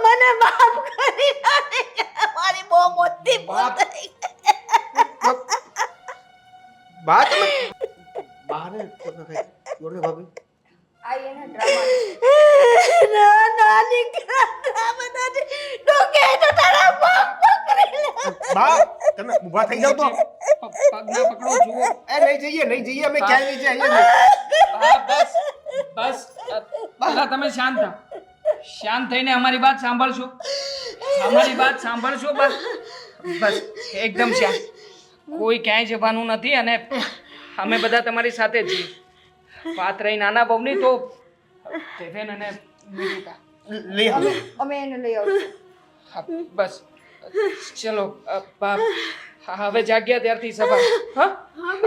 મને માફ કરી મારી બહુ મોટી ભૂલ થઈ ગઈ. બા તમે બાને બોલે ભાભી. આ એના ડ્રામા ના ના દીકરા, ડ્રામા નથી. ડોકે તો તારા બાપ પકડી લે. બા તમે ઊભા થઈ જાવ તો. પગના પકડો જુઓ. નહીં જઈએ અમે ક્યાંય નહીં જઈએ. બસ પહેલા તમે શાંત થાઓ. શાંત થઈને અમારી વાત સાંભળશો. બસ એકદમ શાંત. કોઈ ક્યાંય જવાનું નથી અને અમે બધા તમારી સાથે જ છીએ. વાત રહી નાના બહુની તો દેવેન અને મિલિકા. લઈ આવો. અમે એને લઈ આવશું. હા, બસ ચલો બાપ. હવે જાગ્યા ત્યારથી સવાર.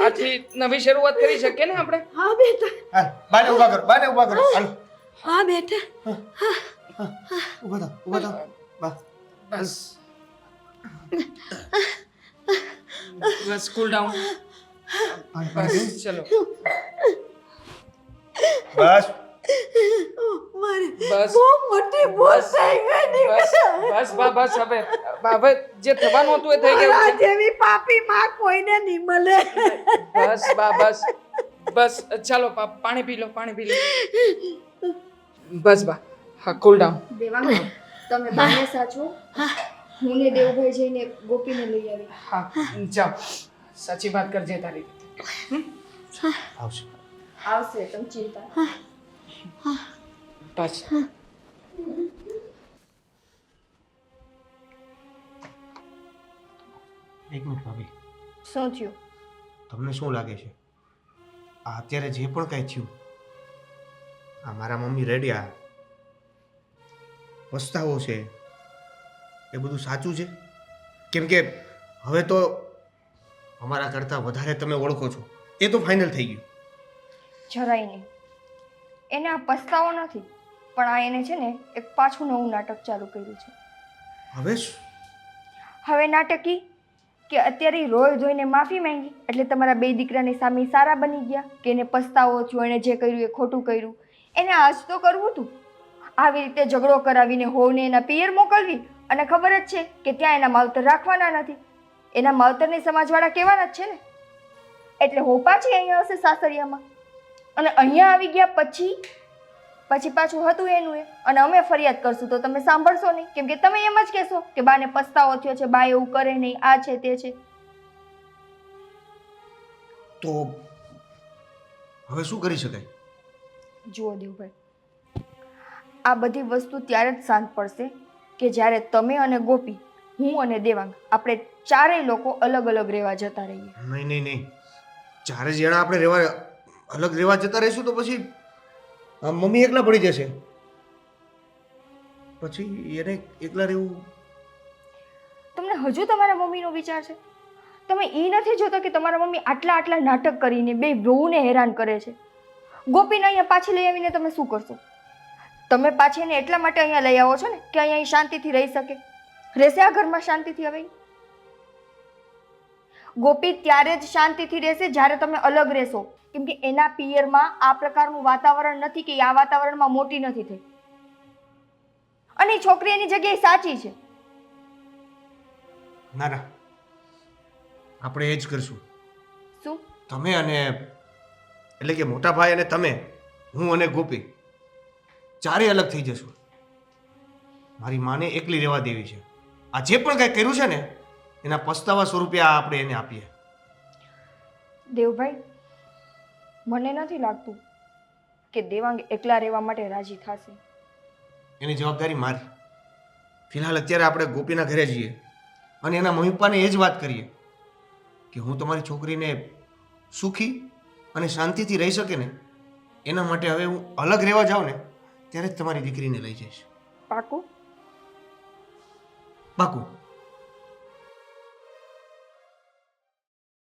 આજથી નવી શરૂઆત કરી શકીએ ને આપણે. હા બેટા, હાલ, બાને ઊભા કરો. હાલ, હા બેટા. ઊભા થાઓ. બા બસ કૂલ ડાઉન. બસ ચલો. બસ મારી બસ બહુ મોટી ભૂલ થઈ ગઈ બસ બસ હવે જે થવાનું હતું એ થઈ ગયું આ છે. જેવી પાપી માં કોઈને નહીં મળે. બસ ચાલો પાણી પી લો. બસ બા. હા, કૂલ ડાઉન. દેવાંગ, તમે બાને સાચવો. હું ને દેવભાઈ જઈને ગોપીને લઈ આવી. હા, જાઓ. સાચી વાત કરજે તારી રીતે. આવશે. આવશે, તમે ચિંતા. બસ. એક મિનિટ ભાભી, શું થયું? તમને શું લાગે છે આ અત્યારે જે પણ કાંઈ થયું, આ મારા મમ્મી રડ્યા, પસ્તાવો છે, એ બધું સાચું છે? કેમ કે હવે તો અમારા કરતાં વધારે તમે ઓળખો છો, એ તો ફાઇનલ થઈ ગયું. જરાય નહીં. એને આ પસ્તાવો નથી, પણ આ એને છે ને એક પાછું નવું નાટક ચાલુ કર્યું છે. હવે શું? હવે નાટકી કે અત્યારે ઈ રોઈ ધોઈને માફી માંગી એટલે તમારા બે દીકરાની સામે ઈ સારા બની ગયા કે એને પસ્તાવો થયો, એને જે કર્યું એ ખોટું કર્યું. એને આજ તો કરવું હતું. આવી રીતે ઝઘડો કરાવીને હોવને એના પિયર મોકલવી, અને ખબર જ છે કે ત્યાં એના માવતર રાખવાના નથી. એના માવતરની સમાજવાળા કહેવાના જ છે ને. એટલે હો પાછી અહીંયા હશે સાસરિયામાં, અને અહીંયા આવી ગયા પછી પાછું હતું એનું એ, અને અમે ફરિયાદ કરશું તો તમે સાંભળશો નહીં, કેમ કે તમે એમ જ કહેશો કે બાને પસ્તાવો થયો છે, બા એવું કરે નહીં, આ છે તે છે. તો હવે શું કરી શકાય? જુઓ દેવભાઈ, આ બધી વસ્તુ ત્યારે જ શાંત પડશે કે જ્યારે તમે અને ગોપી, હું અને દેવાંગ, આપણે ચારેય લોકો અલગ અલગ રહેવા જતા રહીએ. નહીં નહીં નહીં, ચારે જણા આપણે અલગ રહેવા જતા રહીશું તો પછી મમ્મી એકલા પડી જશે. પછી એને એકલા રહેવું. તમને હજુ તમારા મમ્મીનો વિચાર છે? તમે એ નથી જોતા કે તમારા મમ્મી આટલા નાટક કરીને બે વહુને હેરાન કરે છે? ગોપીને અહીંયા પાછી લઈ આવીને તમે શું કરશો? તમે પાછી એને એટલા માટે અહીંયા લઈ આવો છો ને કે અહીંયા શાંતિથી રહી શકે. રહેશે આ ઘરમાં શાંતિથી? હવે ગોપી ત્યારે જ શાંતિથી રહેશે જ્યારે તમે અલગ રહેશો, કેમ કે એના પિયરમાં આ પ્રકારનું વાતાવરણ નથી કે આ વાતાવરણમાં મોટી નથી થઈ, અને એ છોકરી એની જગ્યાએ સાચી છે. ના ના, આપણે એ જ કરશું. શું? તમે અને એટલે કે મોટા ભાઈ અને તમે, હું અને ગોપી ચારે અલગ થઈ જશું. મારી માને એકલી રહેવા દેવી છે. આ જે પણ કાંઈ કર્યું છે ને એના પસ્તાવા સ્વરૂપે આ આપણે એને આપીએ. દેવભાઈ, મને નથી લાગતું કે દેવાંગ એકલા રહેવા માટે રાજી થશે. એની જવાબદારી મારી. ફિલહાલ અત્યારે આપણે ગોપીના ઘરે જઈએ અને એના મમ્મી પપ્પાને એ જ વાત કરીએ કે હું તમારી છોકરીને સુખી અને શાંતિથી રહી શકે ને એના માટે હવે હું અલગ રહેવા જાઉં ને ત્યારે જ તમારી દીકરીને લઈ જઈશ. પાકું? પાકું.